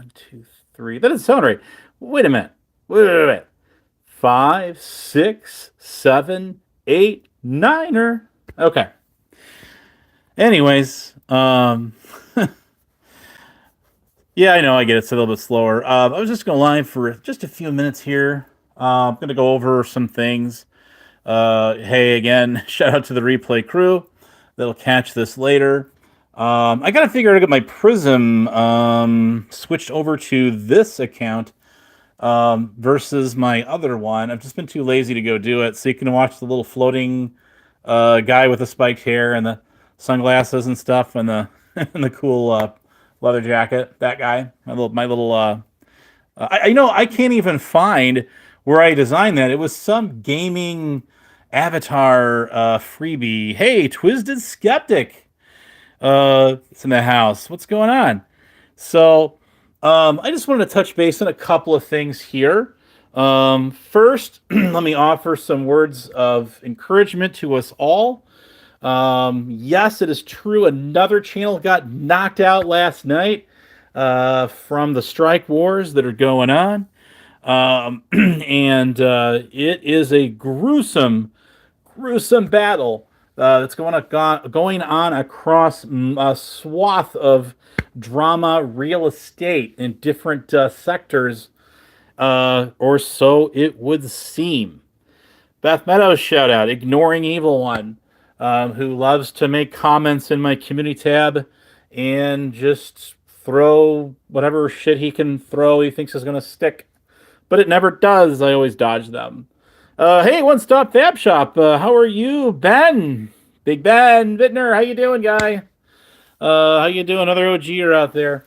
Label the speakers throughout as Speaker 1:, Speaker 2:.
Speaker 1: 1, 2, 3. That doesn't sound right. Wait a minute. Wait. 5, 6, 7, 8, 9. Okay. Anyways, yeah, I know. I get it. It's a little bit slower. I was just going to line for just a few minutes here. I'm going to go over some things. Hey, again, shout out to the replay crew that'll catch this later. I got to figure out to get my Prism switched over to this account versus my other one. I've just been too lazy to go do it. So you can watch the little floating guy with the spiked hair and the sunglasses and stuff and the and the cool leather jacket. That guy, my little. I know I can't even find where I designed that. It was some gaming avatar freebie. Hey, Twisted Skeptic, it's in the house. What's going on? So, I just wanted to touch base on a couple of things here. First, let me offer some words of encouragement to us all. Yes, it is true. Another channel got knocked out last night from the strike wars that are going on. And it is a gruesome battle that's going on across a swath of drama real estate in different sectors, or so it would seem. Beth Meadows shout out, ignoring evil one, who loves to make comments in my community tab and just throw whatever shit he can throw he thinks is going to stick. But it never does. I always dodge them. Hey, One Stop Fab Shop. How are you, Ben? Big Ben Bittner. How you doing, guy? How you doing? Another OGer out there.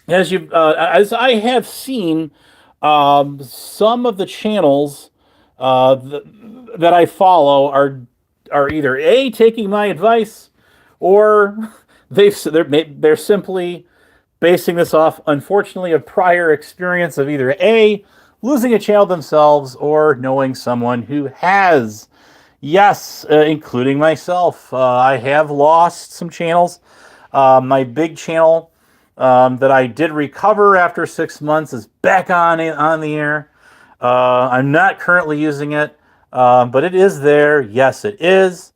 Speaker 1: As I have seen, some of the channels that I follow are either A, taking my advice, or they're simply basing this off, unfortunately, a prior experience of either A, losing a channel themselves, or knowing someone who has. Yes, including myself. I have lost some channels. My big channel that I did recover after 6 months is back on the air. I'm not currently using it, but it is there. Yes, it is.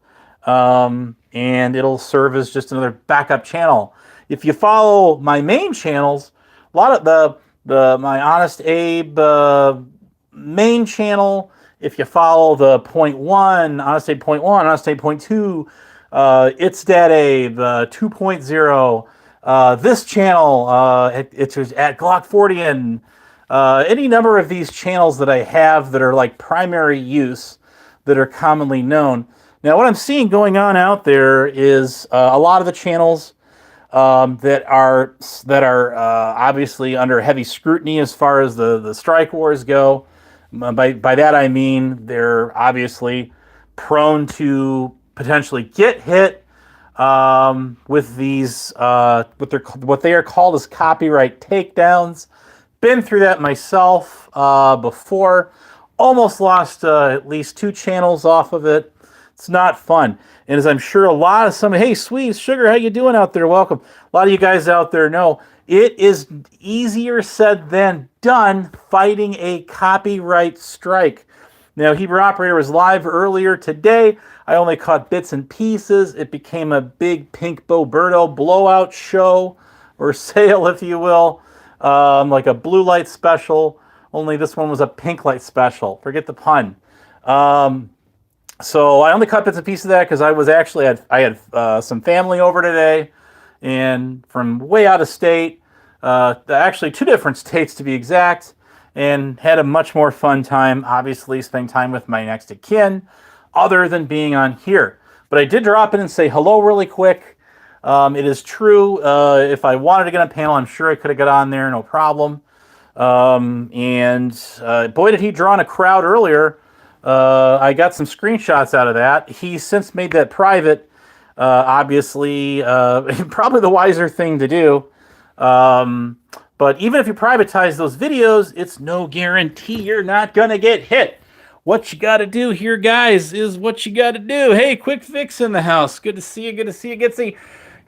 Speaker 1: And it'll serve as just another backup channel. If you follow my main channels, a lot of my Honest Abe main channel, if you follow the point one, Honest Abe point one, Honest Abe point two, It's Dad Abe 2.0, this channel, it's at Glock 40, and any number of these channels that I have that are like primary use that are commonly known. Now, what I'm seeing going on out there is a lot of the channels that are obviously under heavy scrutiny as far as the strike wars go. By that I mean they're obviously prone to potentially get hit with these what they are called as copyright takedowns. Been through that myself before. Almost lost at least 2 channels off of it. It's not fun. And as I'm sure hey, Sweet Sugar, how you doing out there? Welcome. A lot of you guys out there know it is easier said than done fighting a copyright strike. Now, Hebrew Operator was live earlier today. I only caught bits and pieces. It became a big Pink Boberto blowout show, or sale, if you will, like a blue light special, only this one was a pink light special. Forget the pun. So I only cut bits and pieces of that because I had some family over today, and from way out of state, actually 2 different states to be exact, and had a much more fun time, obviously, spending time with my next of kin, other than being on here. But I did drop in and say hello really quick. It is true, if I wanted to get on a panel, I'm sure I could have got on there, no problem. And boy, did he draw in a crowd earlier. I got some screenshots out of that. He's since made that private. Obviously, probably the wiser thing to do. But even if you privatize those videos, it's no guarantee you're not going to get hit. What you got to do here, guys, is what you got to do. Hey, Quick Fix in the house. Good to see you. Good to see you.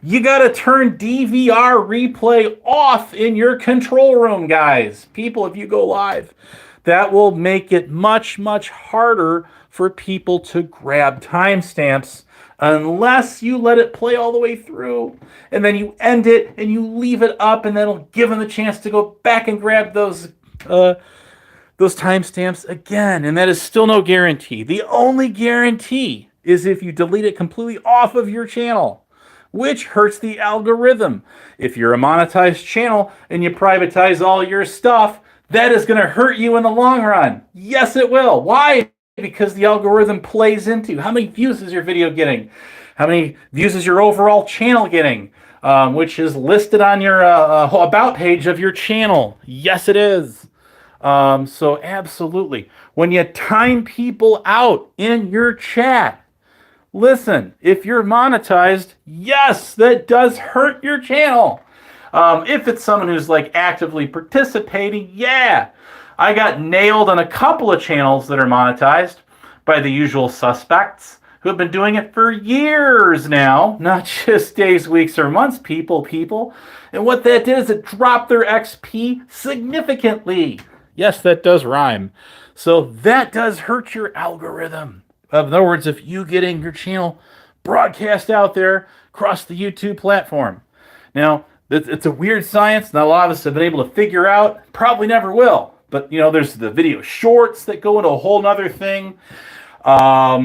Speaker 1: You got to turn DVR replay off in your control room, guys. People, if you go live, that will make it much, much harder for people to grab timestamps unless you let it play all the way through and then you end it and you leave it up, and that'll give them the chance to go back and grab those timestamps again. And that is still no guarantee. The only guarantee is if you delete it completely off of your channel, which hurts the algorithm. If you're a monetized channel and you privatize all your stuff, that is going to hurt you in the long run. Yes, it will. Why? Because the algorithm plays into how many views is your video getting, how many views is your overall channel getting, which is listed on your about page of your channel. Yes, it is. So absolutely, when you time people out in your chat, listen, if you're monetized, yes, that does hurt your channel. If it's someone who's like actively participating, yeah. I got nailed on a couple of channels that are monetized by the usual suspects who have been doing it for years now, not just days, weeks, or months, people. And what that did is it dropped their XP significantly. Yes, that does rhyme. So that does hurt your algorithm. In other words, if you getting your channel broadcast out there across the YouTube platform. Now, it's a weird science. Not a lot of us have been able to figure out. Probably never will. But, you know, there's the video shorts that go into a whole nother thing. What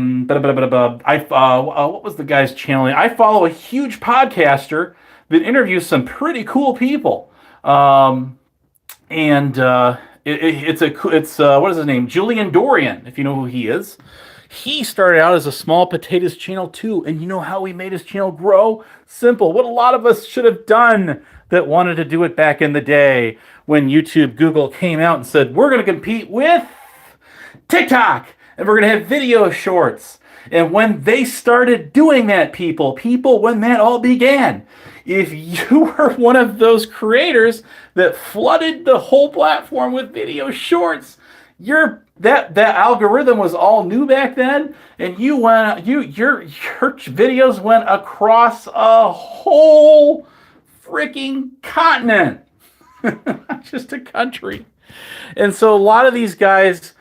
Speaker 1: was the guy's channel? I follow a huge podcaster that interviews some pretty cool people. It's what is his name? Julian Dorian, if you know who he is. He started out as a small potatoes channel too, and you know how he made his channel grow? Simple. What a lot of us should have done that wanted to do it back in the day when YouTube, Google came out and said, we're going to compete with TikTok, and we're going to have video shorts. And when they started doing that, people, when that all began, if you were one of those creators that flooded the whole platform with video shorts, that algorithm was all new back then, and your videos went across a whole freaking continent, not just a country. And so a lot of these guys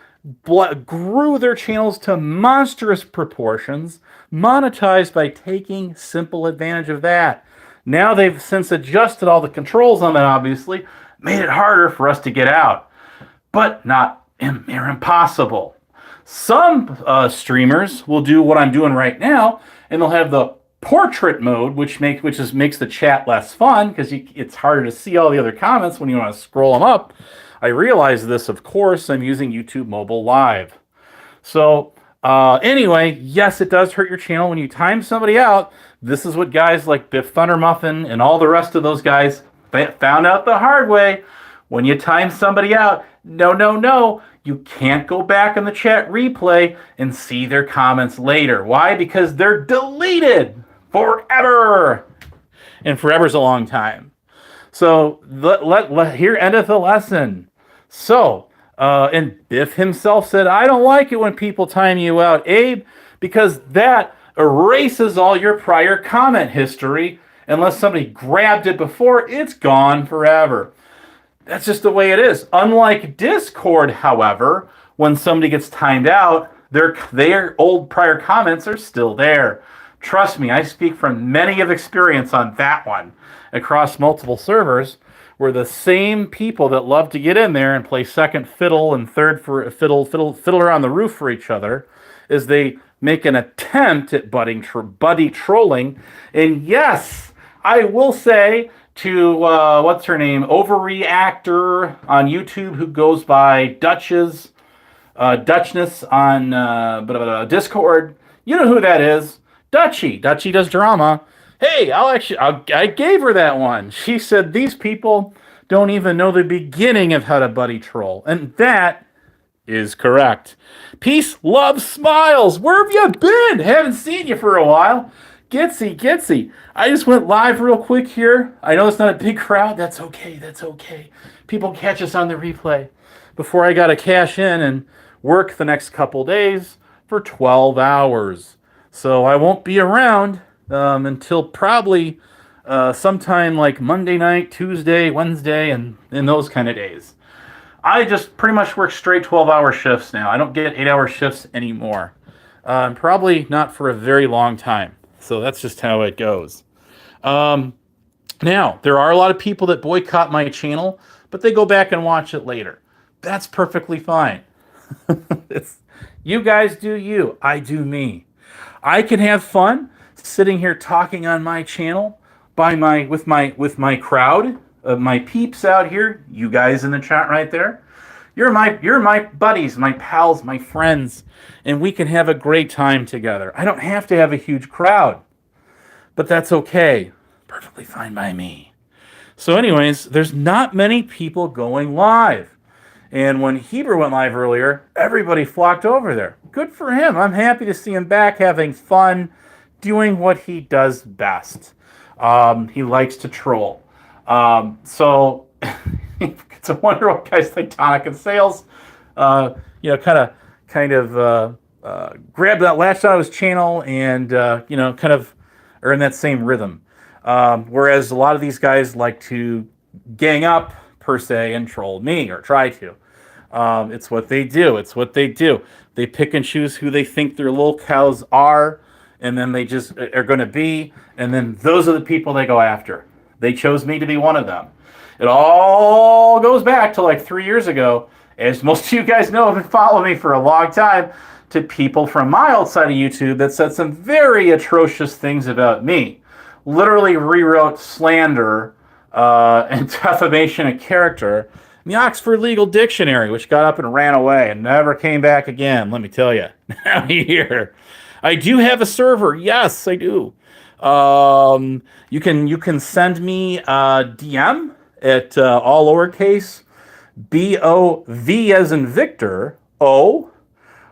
Speaker 1: grew their channels to monstrous proportions, monetized by taking simple advantage of that. Now they've since adjusted all the controls on that, obviously, made it harder for us to get out, but not impossible. Some streamers will do what I'm doing right now, and they'll have the portrait mode, which makes the chat less fun because it's harder to see all the other comments when you want to scroll them up. I realize this, of course. I'm using YouTube Mobile Live. So anyway, yes, it does hurt your channel when you time somebody out. This is what guys like Biff Thundermuffin and all the rest of those guys found out the hard way. When you time somebody out, no, you can't go back in the chat replay and see their comments later. Why? Because they're deleted forever. And forever's a long time. So here endeth the lesson. So, and Biff himself said, I don't like it when people time you out, Abe, because that erases all your prior comment history. Unless somebody grabbed it before, it's gone forever. That's just the way it is. Unlike Discord, however, when somebody gets timed out, their old prior comments are still there. Trust me, I speak from many of experience on that one. Across multiple servers, where the same people that love to get in there and play second fiddle and third for fiddler on the roof for each other, is they make an attempt at buddy trolling. And yes, I will say to what's her name, Overreactor on YouTube, who goes by Dutchness on Discord. You know who that is? Dutchie does drama. Hey, I gave her that one. She said these people don't even know the beginning of how to buddy troll, and that is correct. Peace, love, smiles. Where have you been? Haven't seen you for a while. Gitsy. I just went live real quick here. I know it's not a big crowd. That's okay. People catch us on the replay before I got to cash in and work the next couple days for 12 hours. So I won't be around until probably sometime like Monday night, Tuesday, Wednesday, and those kind of days. I just pretty much work straight 12-hour shifts now. I don't get 8-hour shifts anymore. Probably not for a very long time. So that's just how it goes. Now, there are a lot of people that boycott my channel, but they go back and watch it later. That's perfectly fine. You guys do you. I do me. I can have fun sitting here talking on my channel with my crowd of my peeps out here. You guys in the chat right there. You're my buddies, my pals, my friends, and we can have a great time together. I don't have to have a huge crowd, but that's okay. Perfectly fine by me. So anyways, there's not many people going live. And when Heber went live earlier, everybody flocked over there. Good for him. I'm happy to see him back having fun, doing what he does best. He likes to troll. So it's a wonder what guys like Tonic and Sales, kind of grabbed that, latched on his channel, and kind of are in that same rhythm. Whereas a lot of these guys like to gang up per se and troll me, or try to. It's what they do. It's what they do. They pick and choose who they think their little cows are, and then they just are going to be, and then those are the people they go after. They chose me to be one of them. It all goes back to like 3 years ago, as most of you guys know, have been following me for a long time, to people from my old side of YouTube that said some very atrocious things about me. Literally rewrote slander and defamation of character in the Oxford Legal Dictionary, which got up and ran away and never came back again, let me tell you. Now here. I do have a server. Yes, I do. You can send me a DM at all lowercase BOV as in Victor O.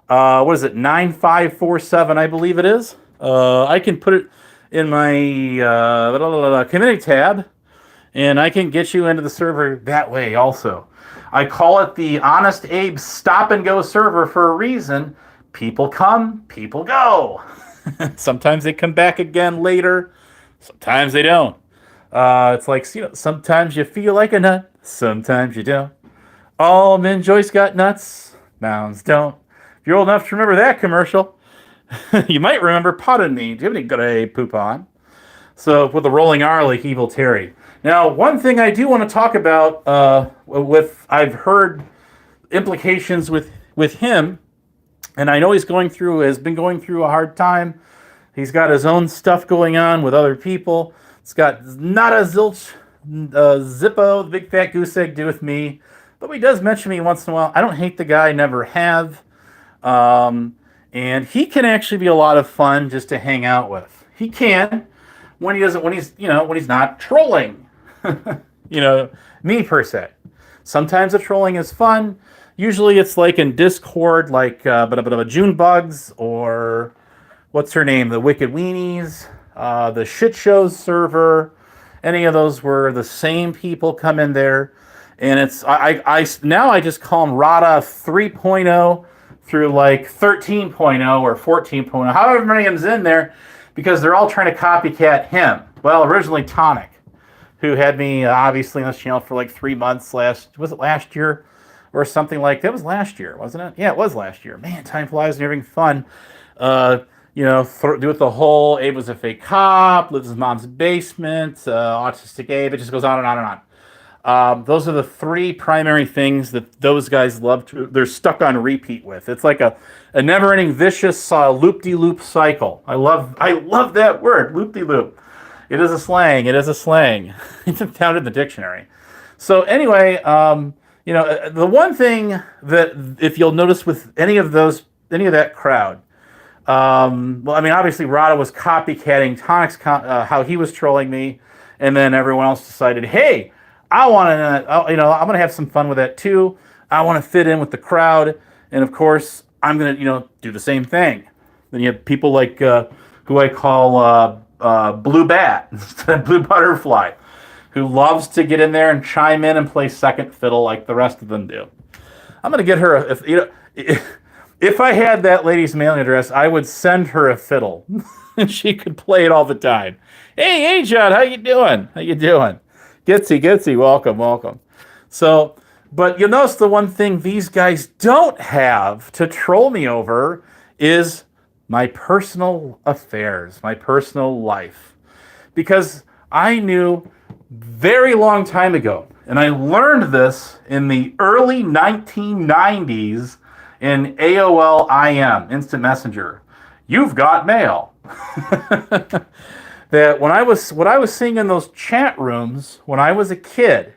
Speaker 1: What is it? 9547, I believe it is. I can put it in my community tab, and I can get you into the server that way also. I call it the Honest Abe Stop and Go server for a reason. People come, people go. Sometimes they come back again later. Sometimes they don't. It's like, sometimes you feel like a nut. Sometimes you don't. Almond Joyce got nuts. Mounds don't. If you're old enough to remember that commercial, you might remember Pardon Me. Do you have any good poop on? So with the rolling R like Evil Terry. Now, one thing I do want to talk about I've heard implications with him, and I know has been going through a hard time. He's got his own stuff going on with other people. It's got not a zilch, Zippo, the big fat goose egg, do with me. But he does mention me once in a while. I don't hate the guy, never have. And he can actually be a lot of fun just to hang out with. He can, when he's not trolling. Me per se. Sometimes the trolling is fun. Usually it's like in Discord, like June Bugs, or what's her name, the Wicked Weenies, the Shit Shows server. Any of those where the same people come in there, and it's I just call them Rada 3.0 through like 13.0 or 14.0, however many of them's in there, because they're all trying to copycat him. Well, originally Tonic, who had me obviously on this channel for like 3 months was it last year or something like that? It was last year, wasn't it? Yeah, it was last year. Man, time flies and you're having fun. Do it the whole Abe was a fake cop, lives in his mom's basement, autistic Abe. It just goes on and on and on. Those are the three primary things that those guys they're stuck on repeat with. It's like a never-ending vicious loop-de-loop cycle. I love that word, loop-de-loop. It is a slang. It's found in the dictionary. So anyway, the one thing that if you'll notice with any of that crowd, obviously Rada was copycatting Tonic's how he was trolling me, and then everyone else decided, hey, I want to, I'm going to have some fun with that too. I want to fit in with the crowd, and of course, I'm going to, do the same thing. Then you have people like who I call Blue Bat, Blue Butterfly, who loves to get in there and chime in and play second fiddle like the rest of them do. I'm going to get her, If I had that lady's mailing address, I would send her a fiddle, and she could play it all the time. Hey, John, how you doing? How you doing? Gitsy, welcome, welcome. So, but you'll notice the one thing these guys don't have to troll me over is my personal affairs, my personal life. Because I knew very long time ago, and I learned this in the early 1990s in AOL IM, Instant Messenger. You've got mail. That what I was seeing in those chat rooms when I was a kid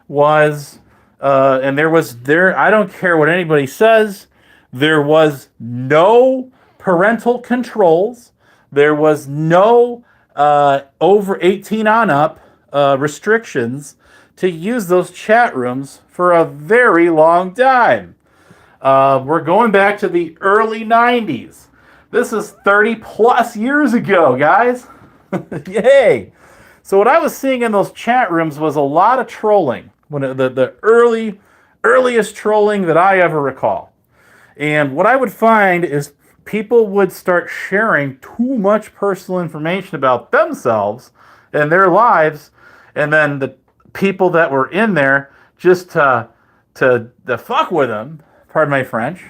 Speaker 1: was, and there, I don't care what anybody says, there was no parental controls, there was no over 18 on up restrictions to use those chat rooms for a very long time. We're going back to the early 90s. This is 30 plus years ago, guys. Yay! So what I was seeing in those chat rooms was a lot of trolling. The earliest trolling that I ever recall. And what I would find is people would start sharing too much personal information about themselves and their lives, and then the people that were in there just to fuck with them, pardon my French,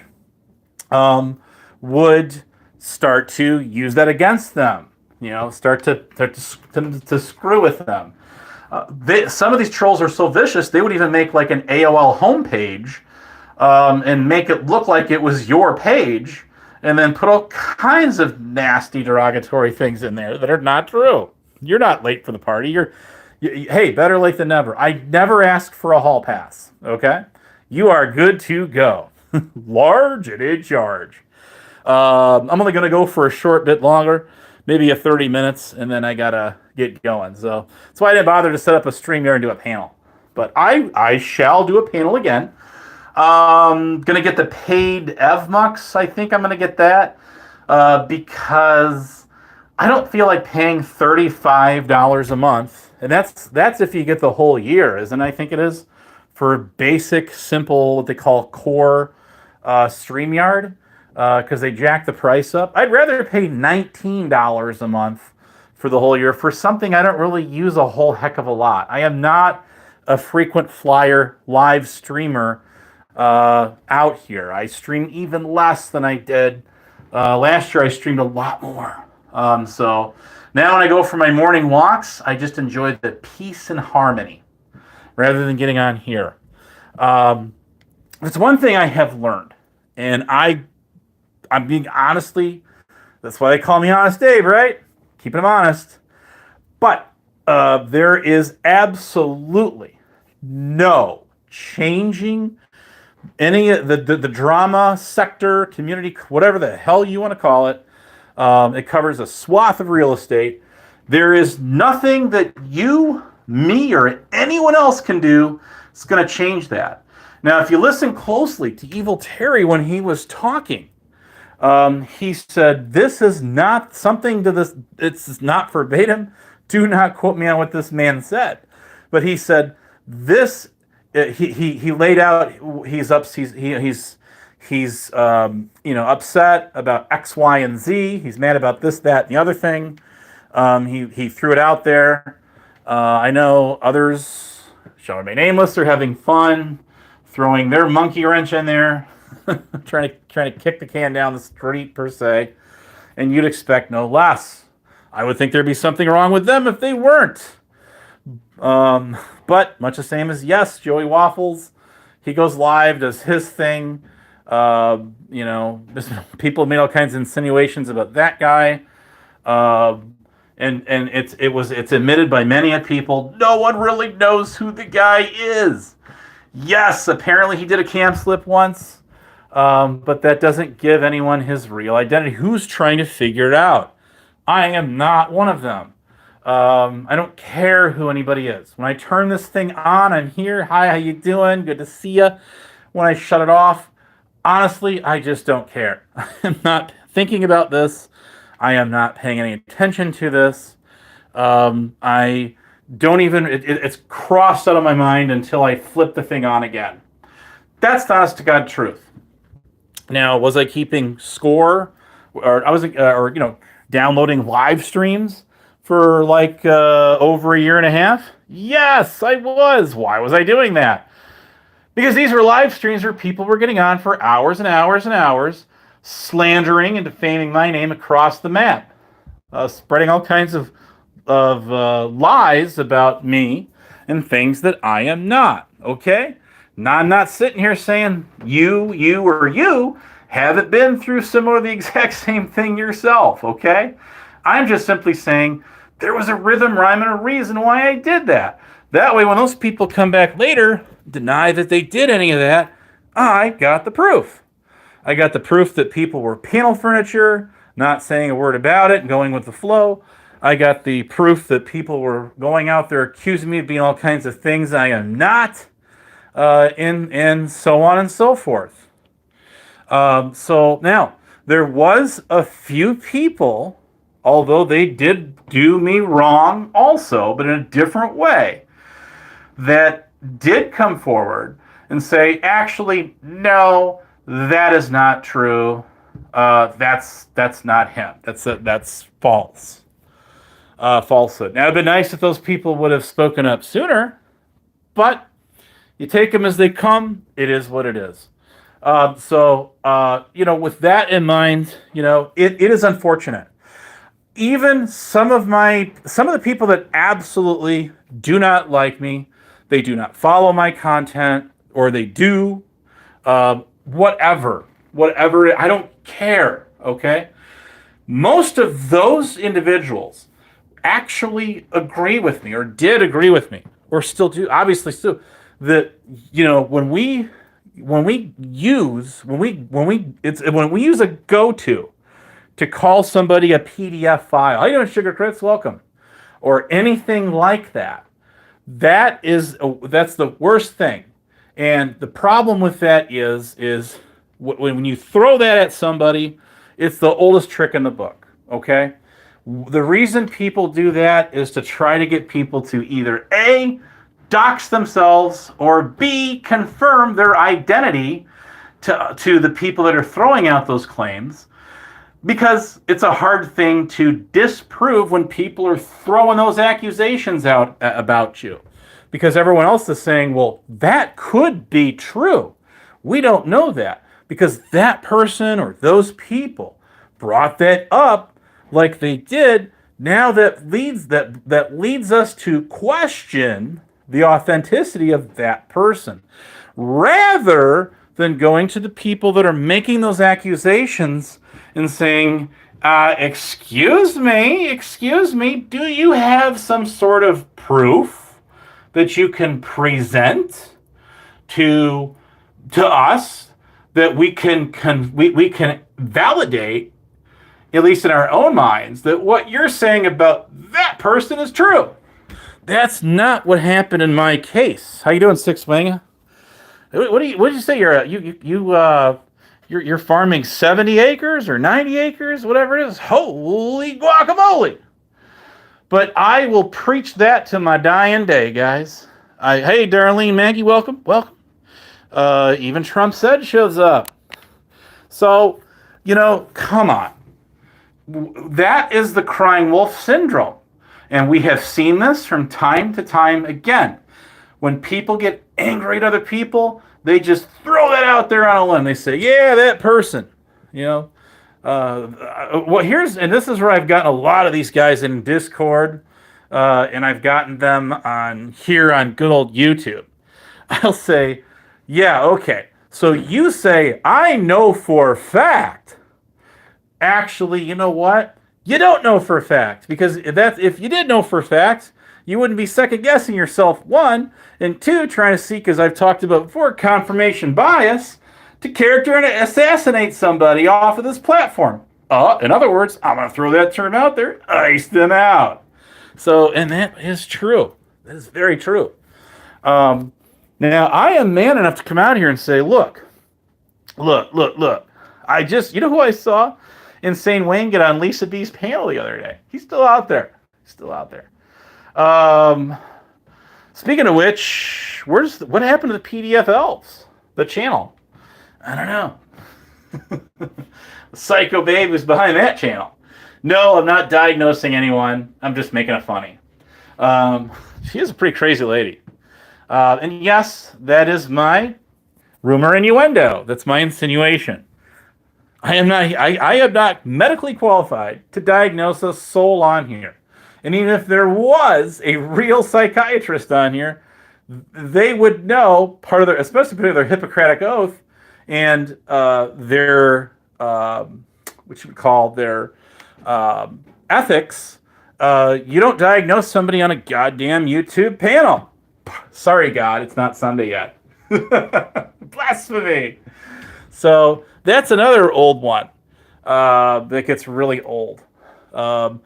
Speaker 1: would start to use that against them. You know, start to screw with them. Some of these trolls are so vicious, they would even make like an AOL homepage and make it look like it was your page, and then put all kinds of nasty, derogatory things in there that are not true. You're not late for the party. Hey, better late than never. I never asked for a hall pass, okay? You are good to go. Large and in charge. I'm only going to go for a short bit longer, maybe a 30 minutes, and then I got to get going. So that's why I didn't bother to set up a StreamYard and do a panel. But I shall do a panel again. Going to get the paid EvMux. I think I'm going to get that because I don't feel like paying $35 a month. And that's if you get the whole year, isn't it? I think it is, for basic, simple, what they call core StreamYard, because they jack the price up. I'd rather pay $19 a month for the whole year for something I don't really use a whole heck of a lot. I am not a frequent flyer live streamer out here. I stream even less than I did last year. I streamed a lot more. So now when I go for my morning walks, I just enjoy the peace and harmony rather than getting on here. It's one thing I have learned, and I'm being honestly, that's why they call me Honest Dave, right? Keeping them honest. But there is absolutely no changing any of the drama sector, community, whatever the hell you want to call it. It covers a swath of real estate. There is nothing that you, me, or anyone else can do that's going to change that. Now, if you listen closely to Evil Terry when he was talking, he said, this is not something to this, it's not verbatim. Do not quote me on what this man said. But he said, this, he laid out, he's upset about X, Y, and Z. He's mad about this, that, and the other thing. He threw it out there. I know others, shall remain nameless, are having fun, throwing their monkey wrench in there, trying to kick the can down the street per se, and you'd expect no less. I would think there'd be something wrong with them if they weren't. But much the same as Joey Waffles, he goes live, does his thing. People made all kinds of insinuations about that guy. And it's admitted by many people, no one really knows who the guy is. Yes, apparently he did a cam slip once, but that doesn't give anyone his real identity. Who's trying to figure it out? I am not one of them. I don't care who anybody is. When I turn this thing on, I'm here. Hi, how you doing? Good to see you. When I shut it off, honestly, I just don't care. I'm not thinking about this. I am not paying any attention to this. I don't even, it's crossed out of my mind until I flip the thing on again. That's the honest to God truth. Now, was I keeping score, or I was, or downloading live streams for like over a year and a half? Yes, I was. Why was I doing that? Because these were live streams where people were getting on for hours and hours and hours, slandering and defaming my name across the map, spreading all kinds of lies about me and things that I am not. Okay, now I'm not sitting here saying you haven't been through similar the exact same thing yourself. Okay, I'm just simply saying there was a rhythm, rhyme, and a reason why I did that. That way, when those people come back later, deny that they did any of that, I got the proof. I got the proof that people were panel furniture, not saying a word about it and going with the flow. I got the proof that people were going out there accusing me of being all kinds of things I am not, and so on and so forth. So now, there was a few people, although they did do me wrong also, but in a different way, that did come forward and say, actually, no, that is not true. That's not him. That's false. Falsehood. Now, it'd been nice if those people would have spoken up sooner, but you take them as they come. It is what it is. With that in mind, it is unfortunate. Even some of the people that absolutely do not like me, they do not follow my content, or they do, whatever, I don't care, okay? Most of those individuals actually agree with me, or did agree with me, or still do, obviously still, that, when we use a go-to to call somebody a PDF file, how you doing, Sugar Crits? Welcome. Or anything like that. That's the worst thing. And the problem with that is when you throw that at somebody, it's the oldest trick in the book, okay? The reason people do that is to try to get people to either A, dox themselves, or B, confirm their identity to the people that are throwing out those claims, because it's a hard thing to disprove when people are throwing those accusations out about you. Because everyone else is saying, well, that could be true. We don't know that because that person or those people brought that up like they did. Now that leads us to question the authenticity of that person, rather than going to the people that are making those accusations and saying, excuse me, do you have some sort of proof that you can present to us that we can validate, at least in our own minds, that what you're saying about that person is true? That's not what happened in my case. How you doing, Six Wing? What did you say? You're farming 70 acres or 90 acres, whatever it is. Holy guacamole! But I will preach that to my dying day, guys. Hey, Darlene Maggie, welcome. Even Trump said shows up. So, come on. That is the crying wolf syndrome. And we have seen this from time to time again. When people get angry at other people, they just throw that out there on a limb. They say, yeah, that person, and this is where I've gotten a lot of these guys in Discord, and I've gotten them on good old YouTube. I'll say, yeah, okay. So you say, I know for a fact. Actually, you know what? You don't know for a fact, because if you did know for a fact, you wouldn't be second guessing yourself, one, and two, trying to seek, as I've talked about before, confirmation bias to character and assassinate somebody off of this platform. In other words, I'm going to throw that term out there, ice them out. So, and that is true. That is very true. Now, I am man enough to come out here and say, look. I just, who I saw? Insane Wayne get on Lisa B's panel the other day. He's still out there. Speaking of which, what happened to the PDF elves? The channel? I don't know. Psycho babe who's behind that channel. No, I'm not diagnosing anyone. I'm just making it funny. She is a pretty crazy lady. And yes, that is my rumor innuendo. That's my insinuation. I am not medically qualified to diagnose a soul on here. And even if there was a real psychiatrist on here, they would know especially part of their Hippocratic oath and their what you would call their ethics. You don't diagnose somebody on a goddamn YouTube panel. Sorry, God, it's not Sunday yet. Blasphemy. So that's another old one that gets really old. The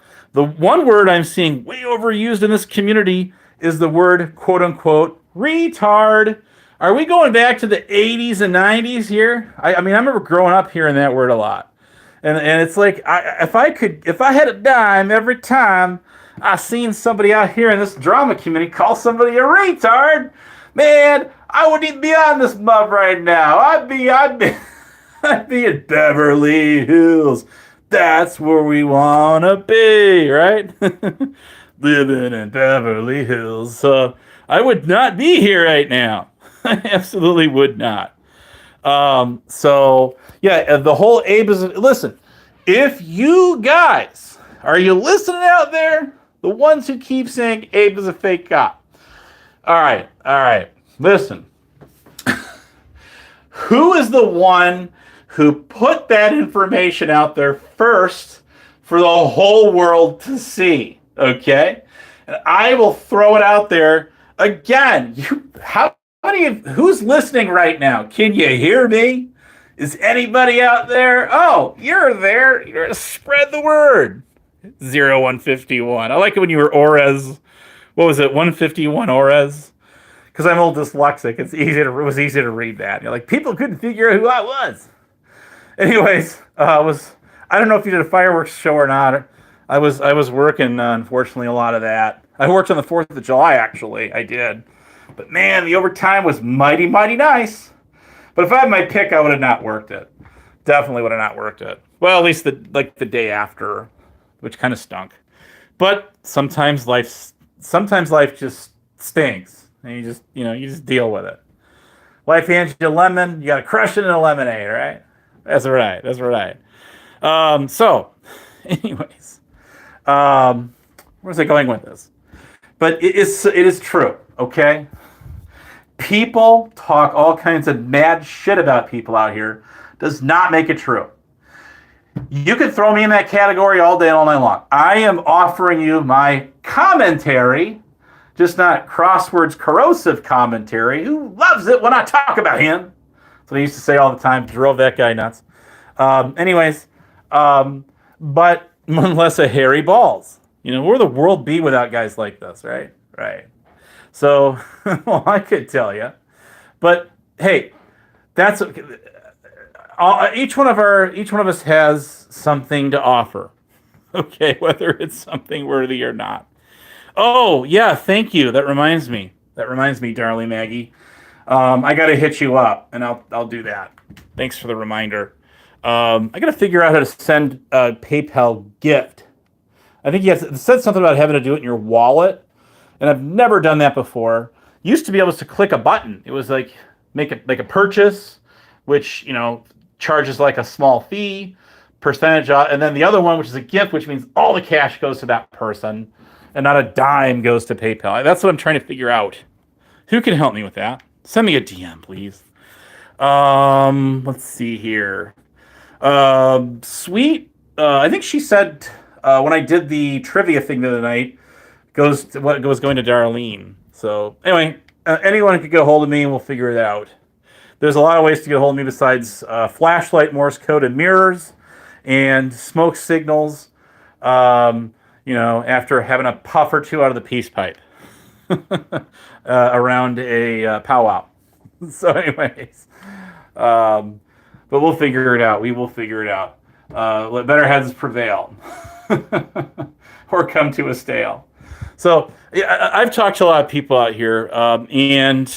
Speaker 1: one word I'm seeing way overused in this community is the word, quote unquote, retard. Are we going back to the 80s and 90s here? I mean, I remember growing up hearing that word a lot. And it's like, if I had a dime every time I seen somebody out here in this drama community call somebody a retard, man, I wouldn't even be on this mug right now. I'd be in Beverly Hills. That's where we want to be, right? Living in Beverly Hills. I would not be here right now. I absolutely would not. So, yeah, the whole Abe is... Listen, if you guys, are you listening out there? The ones who keep saying Abe is a fake cop. All right. Listen. Who is the one who put that information out there first for the whole world to see? Okay? And I will throw it out there again. Who's listening right now? Can you hear me? Is anybody out there? Oh, you're there. You're spread the word. 0151. I like it when you were Orez. What was it? 151 Orez? Because I'm old dyslexic. It was easy to read that. You're like, people couldn't figure out who I was. Anyways, I don't know if you did a fireworks show or not. I was working, unfortunately, a lot of that. I worked on the 4th of July, actually. I did. But man, the overtime was mighty, mighty nice. But if I had my pick, I would have not worked it. Definitely would have not worked it. Well, at least the day after, which kind of stunk. But sometimes life just stinks, and you just deal with it. Life hands you a lemon, you got to crush it in a lemonade, right? That's right. So, anyways, where's I going with this? But it is true, okay? People talk all kinds of mad shit about people out here. Does not make it true. You can throw me in that category all day and all night long. I am offering you my commentary, just not crosswords corrosive commentary. Who loves it when I talk about him? That's what I used to say all the time. Drove that guy nuts. But Melissa Harry Balls. Where would the world be without guys like this, right? Right. So, well, I could tell you. But hey, that's each one of us has something to offer. Okay, whether it's something worthy or not. Oh, yeah, thank you. That reminds me, darling Maggie. I got to hit you up, and I'll do that. Thanks for the reminder. I got to figure out how to send a PayPal gift. I think it said something about having to do it in your wallet, and I've never done that before. Used to be able to click a button. It was like make a purchase, which charges like a small fee, percentage, and then the other one, which is a gift, which means all the cash goes to that person, and not a dime goes to PayPal. That's what I'm trying to figure out. Who can help me with that? Send me a DM, please. Let's see here. Sweet. I think she said when I did the trivia thing the other night, was going to Darlene. So anyway, anyone could get a hold of me and we'll figure it out. There's a lot of ways to get a hold of me besides flashlight, Morse code, and mirrors, and smoke signals. After having a puff or two out of the peace pipe around a powwow. So, anyways, but we'll figure it out. We will figure it out. Let better heads prevail, or come to a stale. So, yeah, I've talked to a lot of people out here, and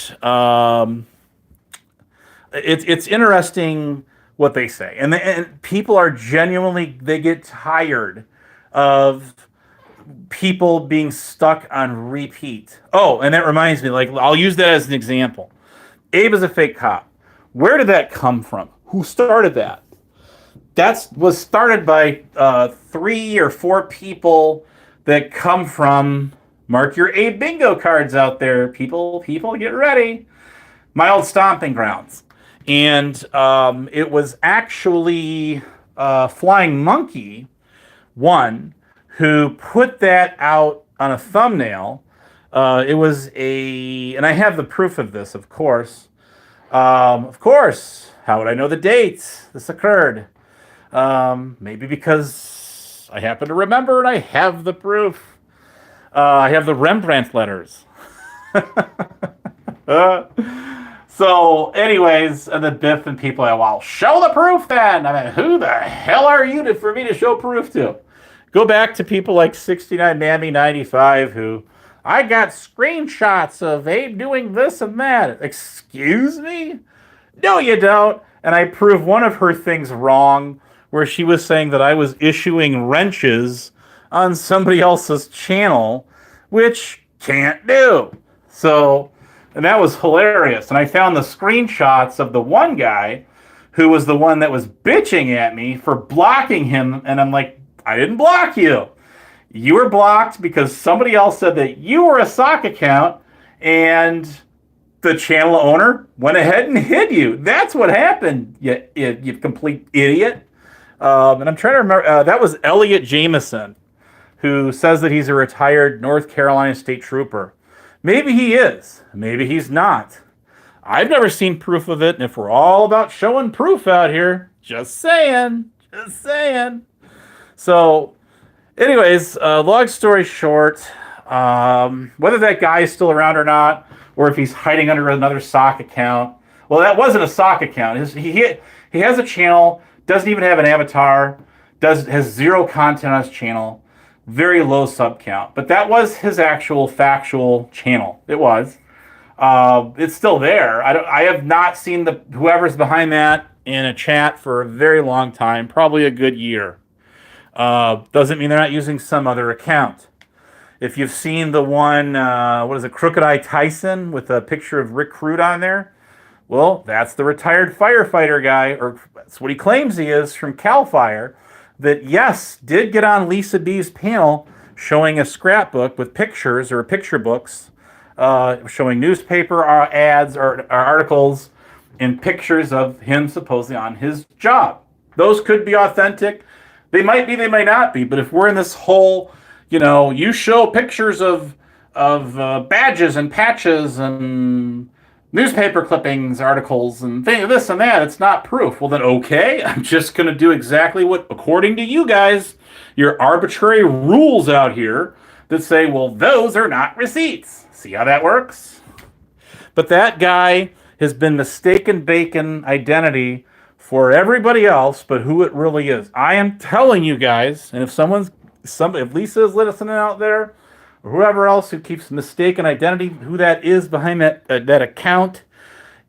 Speaker 1: it's interesting what they say. And people are genuinely, they get tired of people being stuck on repeat. Oh, and that reminds me, like, I'll use that as an example. Abe is a fake cop. Where did that come from? Who started that? That was started by 3 or 4 people that come from, mark your Abe bingo cards out there. People, get ready. My old stomping grounds. And it was actually Flying Monkey, one, who put that out on a thumbnail. It was and I have the proof of this, of course. How would I know the dates this occurred? Maybe because I happen to remember and I have the proof. I have the Rembrandt letters. So, anyways, and then Biff and people are, well, show the proof then. I mean, who the hell are you for me to show proof to? Go back to people like 69 Mammy 95 who, I got screenshots of Abe doing this and that. Excuse me? No, you don't. And I proved one of her things wrong, where she was saying that I was issuing wrenches on somebody else's channel, which can't do. So, and that was hilarious. And I found the screenshots of the one guy who was the one that was bitching at me for blocking him. And I'm like, I didn't block you. You were blocked because somebody else said that you were a sock account and the channel owner went ahead and hid you. That's what happened, you complete idiot. And I'm trying to remember, that was Elliot Jameson, who says that he's a retired North Carolina state trooper. Maybe he is. Maybe he's not. I've never seen proof of it, and if we're all about showing proof out here, just saying. So, anyways, long story short, whether that guy is still around or not, or if he's hiding under another sock account. Well, that wasn't a sock account. He has a channel, doesn't even have an avatar, has zero content on his channel, very low sub count. But that was his actual factual channel. It was. It's still there. I have not seen whoever's behind that in a chat for a very long time, probably a good year. Doesn't mean they're not using some other account. If you've seen the one, Crooked Eye Tyson with a picture of Rick Crude on there, well, that's the retired firefighter guy, or that's what he claims he is, from CAL FIRE, that, yes, did get on Lisa B's panel showing a scrapbook with pictures, or picture books, showing newspaper ads or articles and pictures of him supposedly on his job. Those could be authentic. They might be, they might not be. But if we're in this whole, you show pictures of badges and patches and newspaper clippings, articles, and this and that, it's not proof. Well, then, okay, I'm just going to do exactly what, according to you guys, your arbitrary rules out here that say, well, those are not receipts. See how that works? But that guy has been mistaken bacon identity for everybody else, but who it really is. I am telling you guys, and if Lisa's listening out there, or whoever else who keeps mistaken identity, who that is behind that account,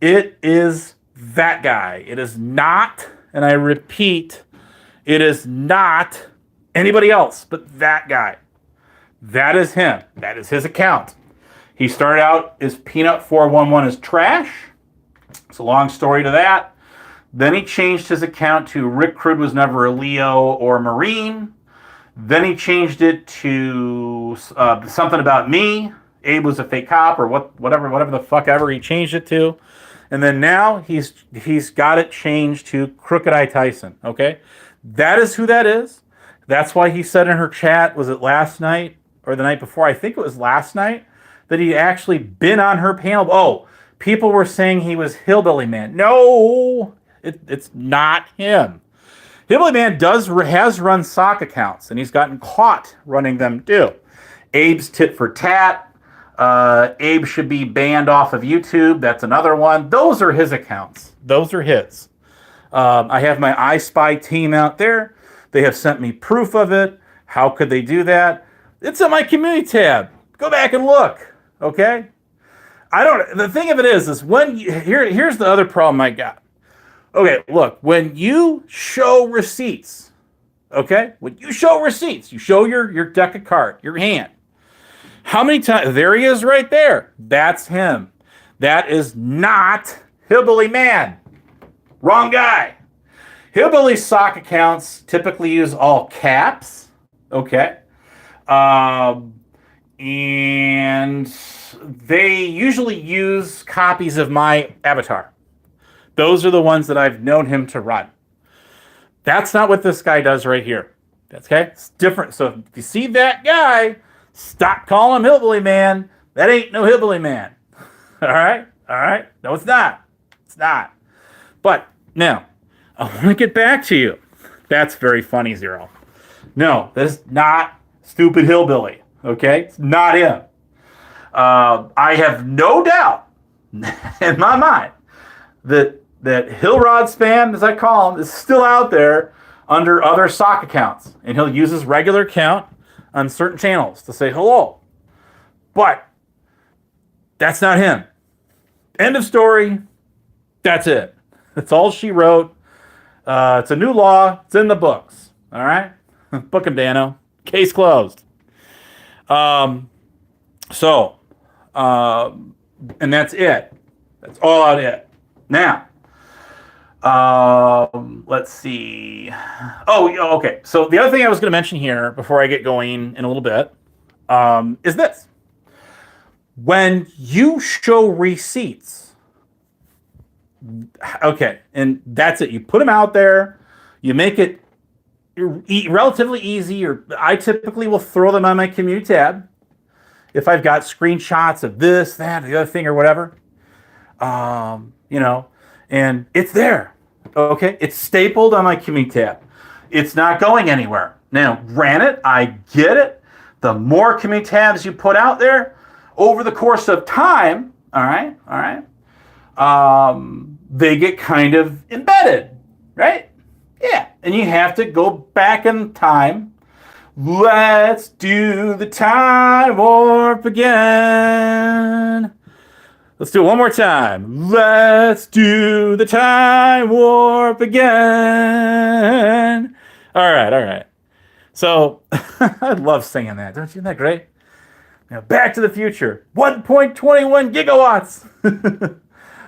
Speaker 1: it is that guy. It is not, and I repeat, it is not anybody else but that guy. That is him. That is his account. He started out as Peanut411 as trash. It's a long story to that. Then he changed his account to Rick Crude was never a Leo or Marine. Then he changed it to something about me. Abe was a fake cop, or whatever the fuck ever he changed it to. And then now he's got it changed to Crooked Eye Tyson. Okay, that is who that is. That's why he said in her chat, was it last night or the night before? I think it was last night, that he'd actually been on her panel. Oh, people were saying he was Hillbilly Man. No, it's not him. Hillbilly Man has run sock accounts, and he's gotten caught running them too. Abe's tit for tat. Abe should be banned off of YouTube. That's another one. Those are his accounts. Those are his. I have my I Spy team out there. They have sent me proof of it. How could they do that? It's on my community tab. Go back and look. Okay? The thing of it is here's the other problem I got. Okay, look, when you show receipts, okay, when you show receipts, you show your deck of cards, your hand. How many times? There he is right there. That's him. That is not Hillbilly Man. Wrong guy. Hillbilly sock accounts typically use all caps. Okay. And they usually use copies of my avatar. Those are the ones that I've known him to run. That's not what this guy does right here. That's okay. It's different. So if you see that guy, stop calling him Hillbilly Man. That ain't no Hillbilly Man. All right? All right? No, it's not. It's not. But now, I want to get back to you. That's very funny, Zero. No, that is not Stupid Hillbilly. Okay? It's not him. I have no doubt in my mind that Hillrod Spam, as I call him, is still out there under other sock accounts. And he'll use his regular account on certain channels to say hello. But that's not him. End of story. That's it. That's all she wrote. It's a new law. It's in the books. All right? Book him, Dano. Case closed. And that's it. That's all out it. Now, let's see. Oh, okay. So the other thing I was going to mention here before I get going in a little bit is this. When you show receipts, okay, and that's it. You put them out there. You make it relatively easy. Or I typically will throw them on my community tab if I've got screenshots of this, that, the other thing, or whatever. And it's there. Okay, it's stapled on my community tab. It's not going anywhere. Now, granted, I get it. The more community tabs you put out there over the course of time, all right, they get kind of embedded, right? Yeah, and you have to go back in time. Let's do the time warp again. Let's do it one more time. Let's do the time warp again. All right. So, I love singing that. Don't you? Isn't that great? Now, Back to the Future. 1.21 gigawatts.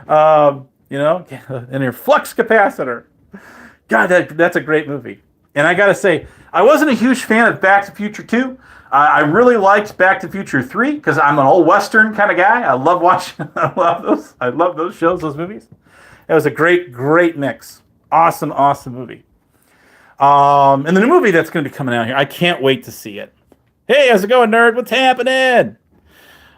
Speaker 1: And your flux capacitor. God, that's a great movie. And I got to say, I wasn't a huge fan of Back to the Future 2. I really liked Back to the Future 3 because I'm an old Western kind of guy. I love watching. I love those shows, those movies. It was a great mix. Awesome movie. And the new movie that's going to be coming out here, I can't wait to see it. Hey, how's it going, nerd? What's happening?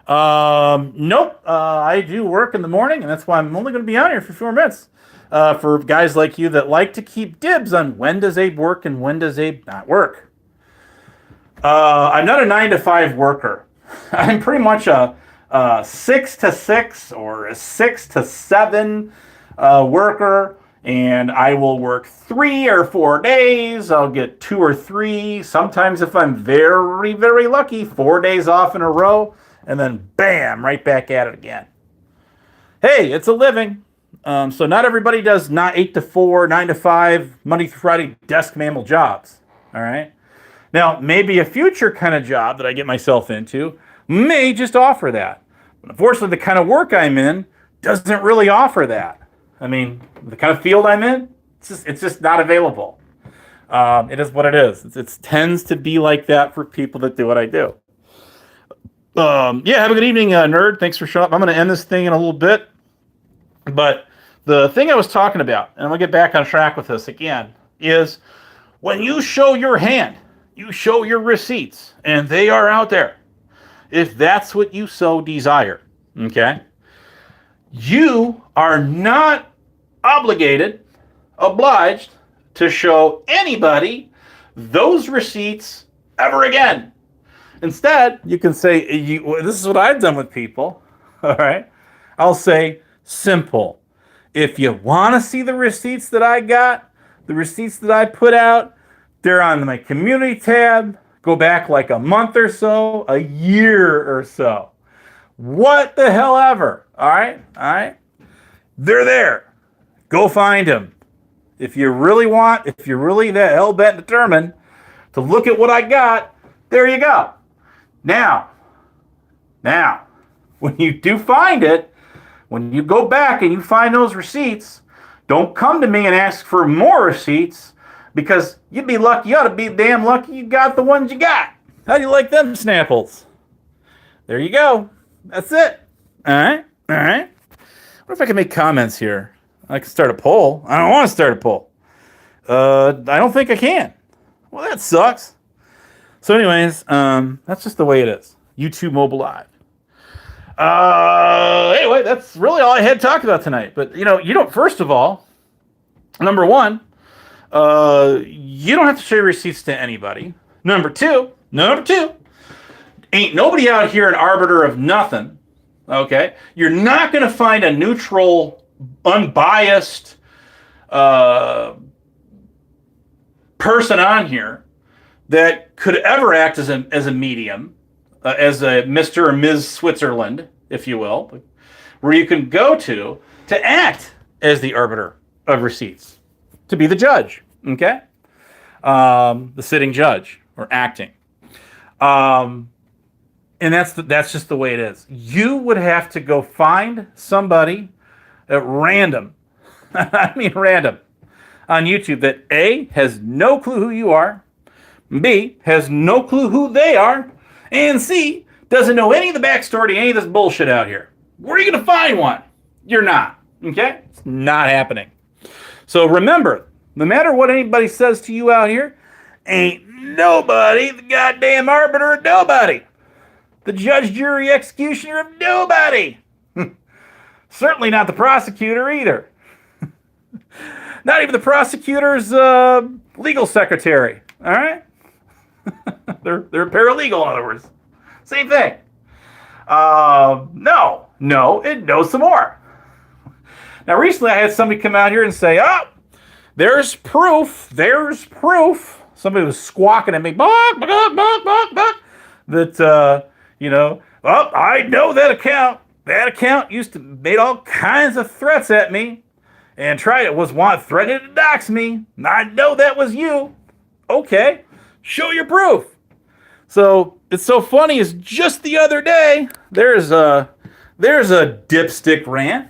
Speaker 1: Nope. I do work in the morning, and that's why I'm only going to be on here for 4 minutes. For guys like you that like to keep dibs on when does Abe work and when does Abe not work. I'm not a 9 to 5 worker. I'm pretty much a 6 to 6 or a 6 to 7 worker, and I will work 3 or 4 days. I'll get 2 or 3. Sometimes, if I'm very, very lucky, 4 days off in a row, and then bam, right back at it again. Hey, it's a living. So not everybody does not 8 to 4, 9 to 5, Monday through Friday desk mammal jobs. All right. Now, maybe a future kind of job that I get myself into may just offer that. But unfortunately, the kind of work I'm in doesn't really offer that. I mean, the kind of field I'm in, it's just not available. It is what it is. It tends to be like that for people that do what I do. Have a good evening, nerd. Thanks for showing up. I'm going to end this thing in a little bit. But the thing I was talking about, and I'm going to get back on track with this again, is when you show your hand, you show your receipts, and they are out there. If that's what you so desire, okay? You are not obliged to show anybody those receipts ever again. Instead, you can say, this is what I've done with people, all right? I'll say, simple. If you want to see the receipts that I got, the receipts that I put out, they're on my community tab. Go back like a month or so, a year or so. What the hell ever. All right. They're there. Go find them. if you really that hell bent determined to look at what I got, there you go. Now, when you do find it, when you go back and you find those receipts, don't come to me and ask for more receipts, because you'd be lucky. You ought to be damn lucky you got the ones you got. How do you like them Snapples? There you go. That's it. All right. What if I can make comments here? I can start a poll. I don't want to start a poll. I don't think I can. Well, that sucks. So anyways, that's just the way it is. YouTube Mobile Live. Anyway, that's really all I had to talk about tonight. But, first of all, number one, you don't have to show your receipts to anybody. Number two, ain't nobody out here an arbiter of nothing. Okay? You're not going to find a neutral, unbiased person on here that could ever act as a medium, as a Mr. or Ms. Switzerland, if you will, where you can go to act as the arbiter of receipts, to be the judge, okay? The sitting judge, or acting. And that's just the way it is. You would have to go find somebody at random, I mean random, on YouTube that A, has no clue who you are, B, has no clue who they are, and C, doesn't know any of the backstory to any of this bullshit out here. Where are you going to find one? You're not. Okay? It's not happening. So remember, no matter what anybody says to you out here, ain't nobody the goddamn arbiter of nobody. The judge, jury, executioner of nobody. Certainly not the prosecutor either. Not even the prosecutor's legal secretary. All right? They're a paralegal, in other words. Same thing. No, and no some more. Now, recently I had somebody come out here and say, oh, there's proof. Somebody was squawking at me, that, oh, I know that account. That account used to made all kinds of threats at me and threatening to dox me. I know that was you. Okay, show your proof. So it's so funny is just the other day, there's a dipstick rant.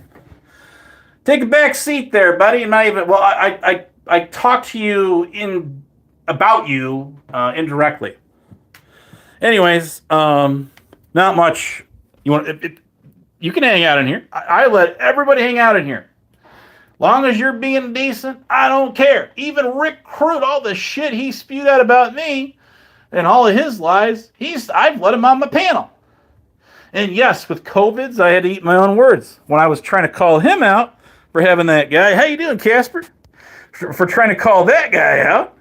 Speaker 1: Take a back seat there, buddy. I talked to you about you indirectly. Anyways, not much. You can hang out in here. I let everybody hang out in here. Long as you're being decent, I don't care. Even Rick Crute, all the shit he spewed out about me and all of his lies, I've let him on my panel. And yes, with COVIDs, I had to eat my own words. When I was trying to call him out for having that guy, how you doing, Casper? For trying to call that guy out,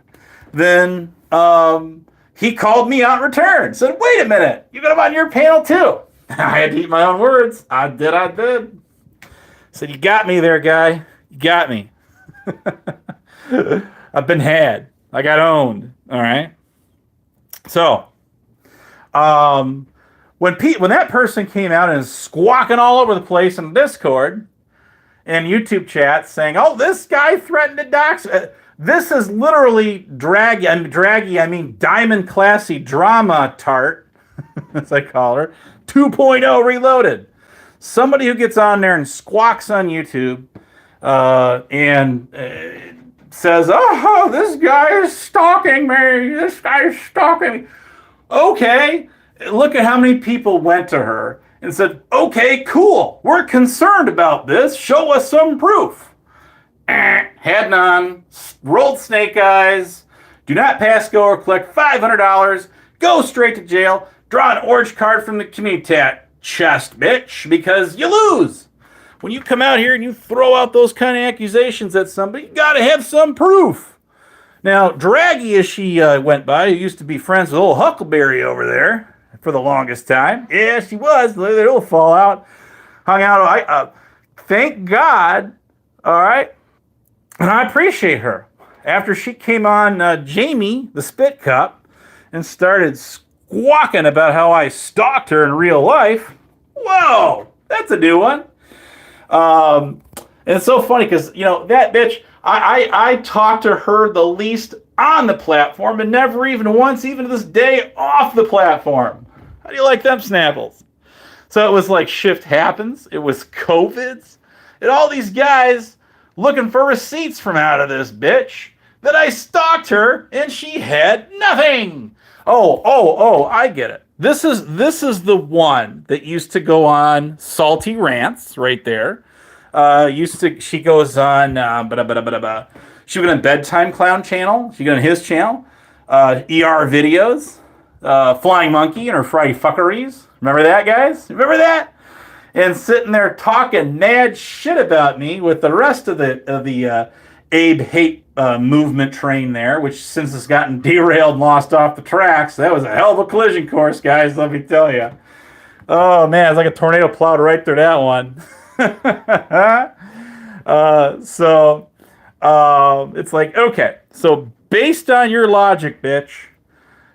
Speaker 1: then he called me out in return. Said, wait a minute, you got him on your panel too. I had to eat my own words. I did. Said, you got me there, guy. You got me. I've been had. I got owned. All right. So, when that person came out and is squawking all over the place in Discord and YouTube chat saying, "Oh, this guy threatened to dox," this is literally Diamond Classy Drama Tart, as I call her, 2.0 reloaded. Somebody who gets on there and squawks on YouTube and says, "Oh, this guy is stalking me. This guy is stalking me." Okay, look at how many people went to her and said, "Okay, cool. We're concerned about this. Show us some proof." Had none. Rolled snake eyes. Do not pass go or collect $500. Go straight to jail. Draw an orange card from the community tat chest, bitch, because you lose. When you come out here and you throw out those kind of accusations at somebody, you got to have some proof. Now, Draggy, as she went by, who used to be friends with old Huckleberry over there for the longest time. Yeah, she was. It'll fall out. Hung out. Thank God. All right. And I appreciate her. After she came on Jamie, the Spit Cup, and started squawking about how I stalked her in real life. Whoa, that's a new one. And it's so funny because, that bitch, I talked to her the least on the platform and never even once, even to this day, off the platform. How do you like them Snapples? So it was like shift happens. It was COVIDs. And all these guys looking for receipts from out of this bitch that I stalked her and she had nothing. Oh, I get it. This is the one that used to go on Salty Rants right there. She goes on, she went on Bedtime Clown channel. She got on his channel. ER videos. Flying Monkey and her Friday fuckeries. Remember that, guys? Remember that? And sitting there talking mad shit about me with the rest of the Abe hate movement train there, which since it's gotten derailed and lost off the tracks, that was a hell of a collision course, guys, let me tell you. Oh, man, it's like a tornado plowed right through that one. It's like, okay, so based on your logic, bitch,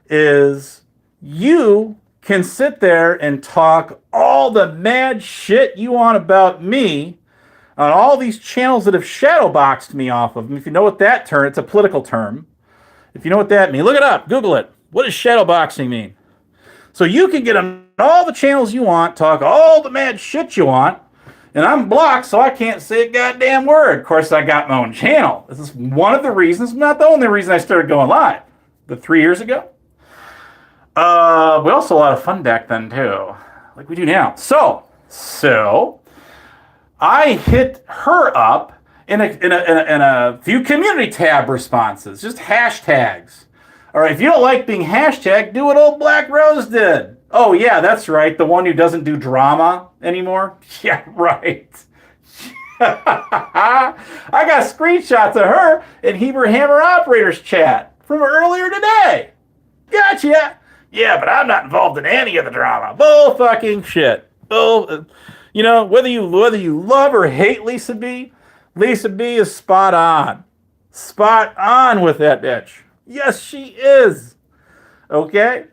Speaker 1: is you can sit there and talk all the mad shit you want about me on all these channels that have shadowboxed me off of them. If you know what that term, it's a political term. If you know what that means, look it up, Google it. What does shadowboxing mean? So you can get on all the channels you want, talk all the mad shit you want, and I'm blocked, so I can't say a goddamn word. Of course, I got my own channel. This is one of the reasons, not the only reason I started going live. But 3 years ago, we also had a lot of fun back then too, like we do now. So I hit her up in a few community tab responses, just hashtags. All right, if you don't like being hashtagged, do what old Black Rose did. Oh yeah, that's right, the one who doesn't do drama anymore. Yeah, right. I got screenshots of her in Heber Hammer Operators chat from earlier today. Gotcha. Yeah, but I'm not involved in any of the drama. Bull fucking shit. Bull. Whether you love or hate Lisa B is spot on. Spot on with that bitch. Yes, she is. Okay?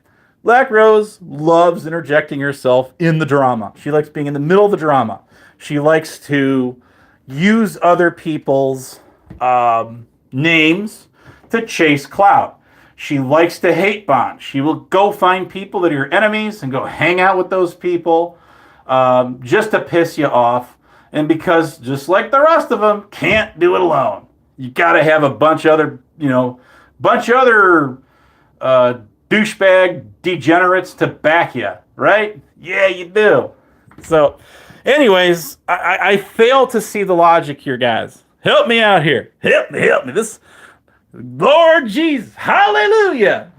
Speaker 1: Black Rose loves interjecting herself in the drama. She likes being in the middle of the drama. She likes to use other people's names to chase clout. She likes to hate bond. She will go find people that are your enemies and go hang out with those people just to piss you off. And because, just like the rest of them, can't do it alone. You got to have a bunch of other douchebag degenerates to back you, right? Yeah, you do. So, anyways, I fail to see the logic here, guys. Help me out here. Help me. This, Lord Jesus, hallelujah.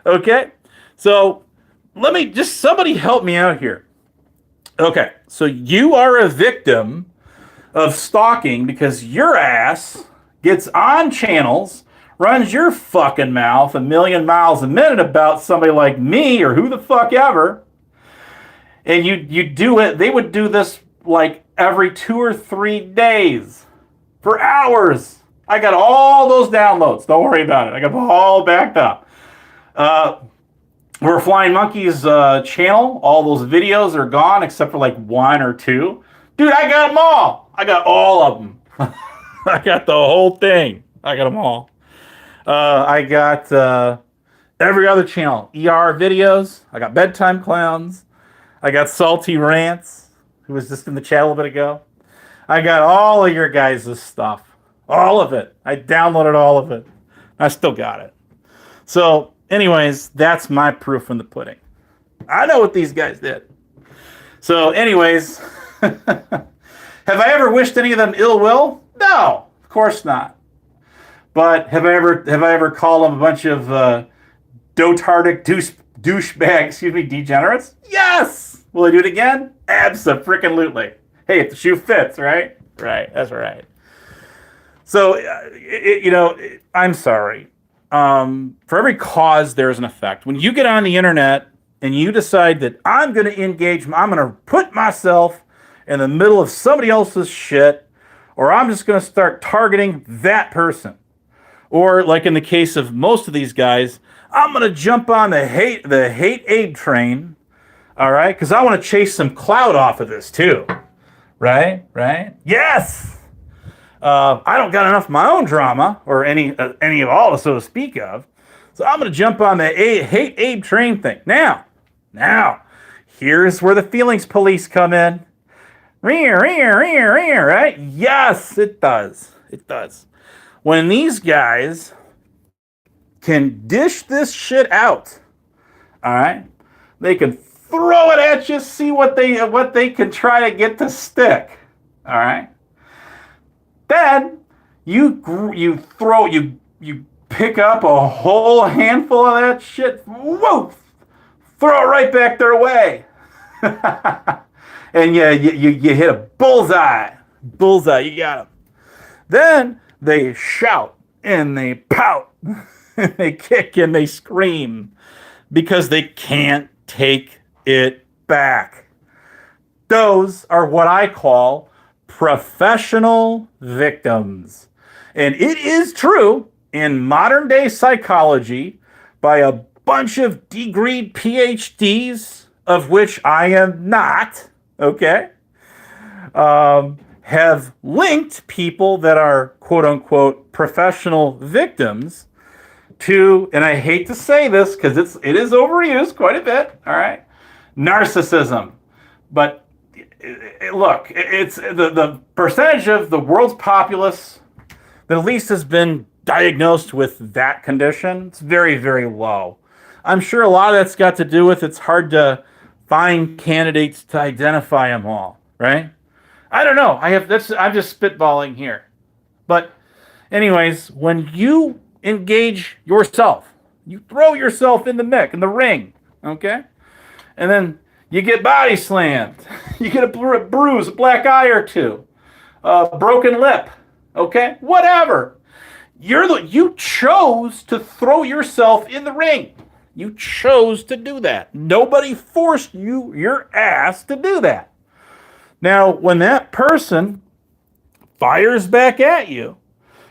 Speaker 1: Okay, so somebody help me out here. Okay, so you are a victim of stalking because your ass gets on channels, runs your fucking mouth a million miles a minute about somebody like me or who the fuck ever, and you do it. They would do this like every 2 or 3 days for hours. I got all those downloads. Don't worry about it. I got them all backed up. We're Flying Monkey's channel. All those videos are gone except for like 1 or 2. Dude, I got them all. I got all of them. I got the whole thing. I got them all. I got every other channel. ER videos. I got Bedtime Clowns. I got Salty Rants, who was just in the chat a little bit ago. I got all of your guys' stuff. All of it. I downloaded all of it. I still got it. So, anyways, that's my proof in the pudding. I know what these guys did. So, anyways, have I ever wished any of them ill will? No, of course not. But have I ever called them a bunch of dotardic douchebags, degenerates? Yes! Will I do it again? Abso-freaking-lutely. Hey, if the shoe fits, right? Right, that's right. So, I'm sorry. For every cause, there's an effect. When you get on the internet and you decide that I'm going to engage, I'm going to put myself in the middle of somebody else's shit, or I'm just going to start targeting that person. Or like in the case of most of these guys, I'm going to jump on the hate Abe train All right? Because I want to chase some clout off of this too. Right? Yes! I don't got enough of my own drama, or any of all, so to speak of. So I'm going to jump on the hate Abe train thing. Now, here's where the feelings police come in. Right? Yes, it does. It does. When these guys can dish this shit out, all right, they can throw it at you, see what they can try to get to stick, all right. Then you pick up a whole handful of that shit, whoa, throw it right back their way. And you hit a bullseye. You got them. Then they shout and they pout, and they kick and they scream because they can't take it back. Those are what I call professional victims. And it is true in modern day psychology by a bunch of degreed PhDs, of which I am not, okay, have linked people that are quote unquote professional victims to, and I hate to say this because it is overused quite a bit, all right, narcissism. But look, it's the percentage of the world's populace that at least has been diagnosed with that condition, it's very, very low. I'm sure a lot of that's got to do with it's hard to find candidates to identify them all, right? I don't know. I'm just spitballing here. But anyways, when you engage yourself, you throw yourself in the ring, okay? And then you get body slammed. You get a bruise, a black eye or two, a broken lip, okay? Whatever. You chose to throw yourself in the ring. You chose to do that. Nobody forced your ass to do that. Now, when that person fires back at you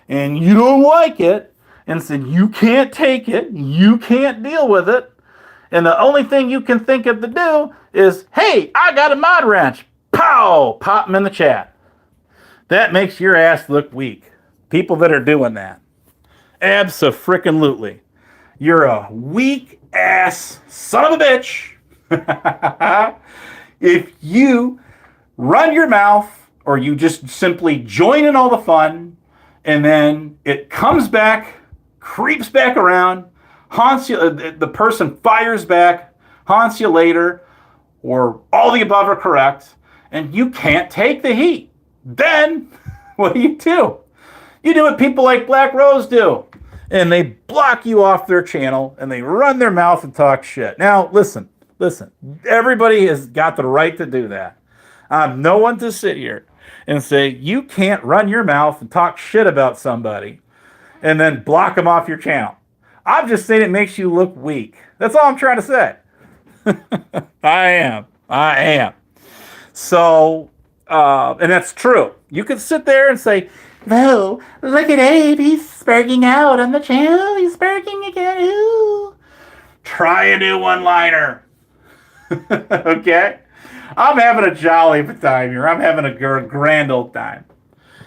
Speaker 1: and you don't like it and said you can't take it, you can't deal with it, and the only thing you can think of to do is, hey, I got a mod wrench. Pow! Pop them in the chat. That makes your ass look weak. People that are doing that. Abso-frickin-lutely. You're a weak ass son of a bitch. If you run your mouth or you just simply join in all the fun and then it comes back, creeps back around, haunts you, the person fires back, haunts you later, or all the above are correct, and you can't take the heat, then what do? You do what people like Black Rose do. And they block you off their channel and they run their mouth and talk shit. Now, listen. Everybody has got the right to do that. I'm no one to sit here and say, you can't run your mouth and talk shit about somebody and then block them off your channel. I'm just saying it makes you look weak. That's all I'm trying to say. I am. So, and that's true. You could sit there and say, no, look at Abe, he's sparking out on the channel, he's sparking again, ooh. Try a new one-liner. Okay? I'm having a jolly time here. I'm having a grand old time.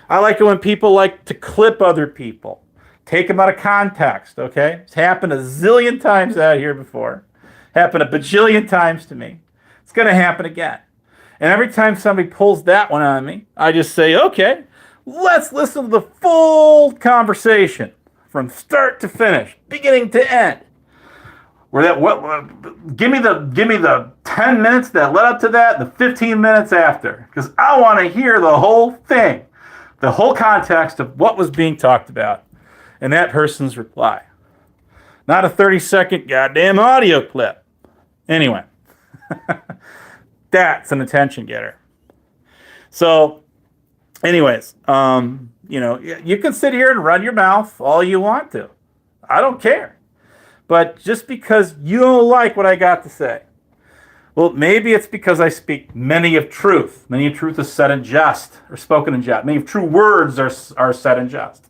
Speaker 1: I like it when people like to clip other people. Take them out of context, okay? It's happened a zillion times out here before. Happened a bajillion times to me. It's going to happen again. And every time somebody pulls that one on me, I just say, okay, let's listen to the full conversation from start to finish, beginning to end. Give me the 10 minutes that led up to that, the 15 minutes after, because I want to hear the whole thing, the whole context of what was being talked about, and that person's reply. Not a 30-second goddamn audio clip. Anyway, that's an attention getter. So, anyways, you can sit here and run your mouth all you want to. I don't care. But just because you don't like what I got to say, well, maybe it's because I speak many of truth. Many of truth is said in jest, or spoken in jest. Many of true words are said in jest.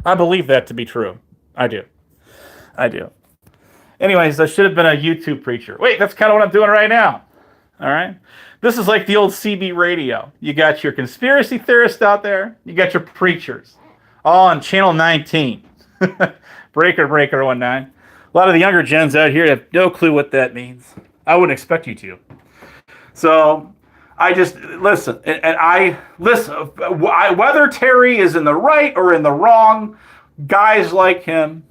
Speaker 1: I believe that to be true. I do. Anyways, I should have been a YouTube preacher. Wait, that's kind of what I'm doing right now. All right. This is like the old CB radio. You got your conspiracy theorists out there. You got your preachers, all on channel 19. Breaker 19. A lot of the younger gens out here have no clue what that means. I wouldn't expect you to. So I just listen, and I listen. Whether Terry is in the right or in the wrong, guys like him,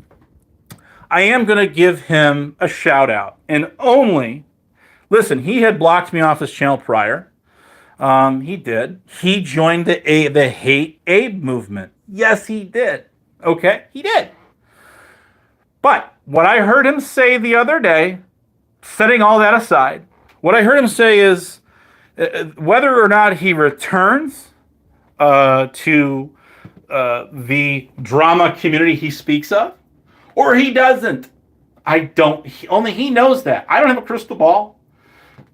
Speaker 1: I am going to give him a shout out. And only, listen, he had blocked me off his channel prior. He did. He joined the Hate Abe movement. Yes, he did. Okay, he did. But what I heard him say the other day, setting all that aside, what I heard him say is whether or not he returns to the drama community he speaks of, or he doesn't. Only he knows that. I don't have a crystal ball.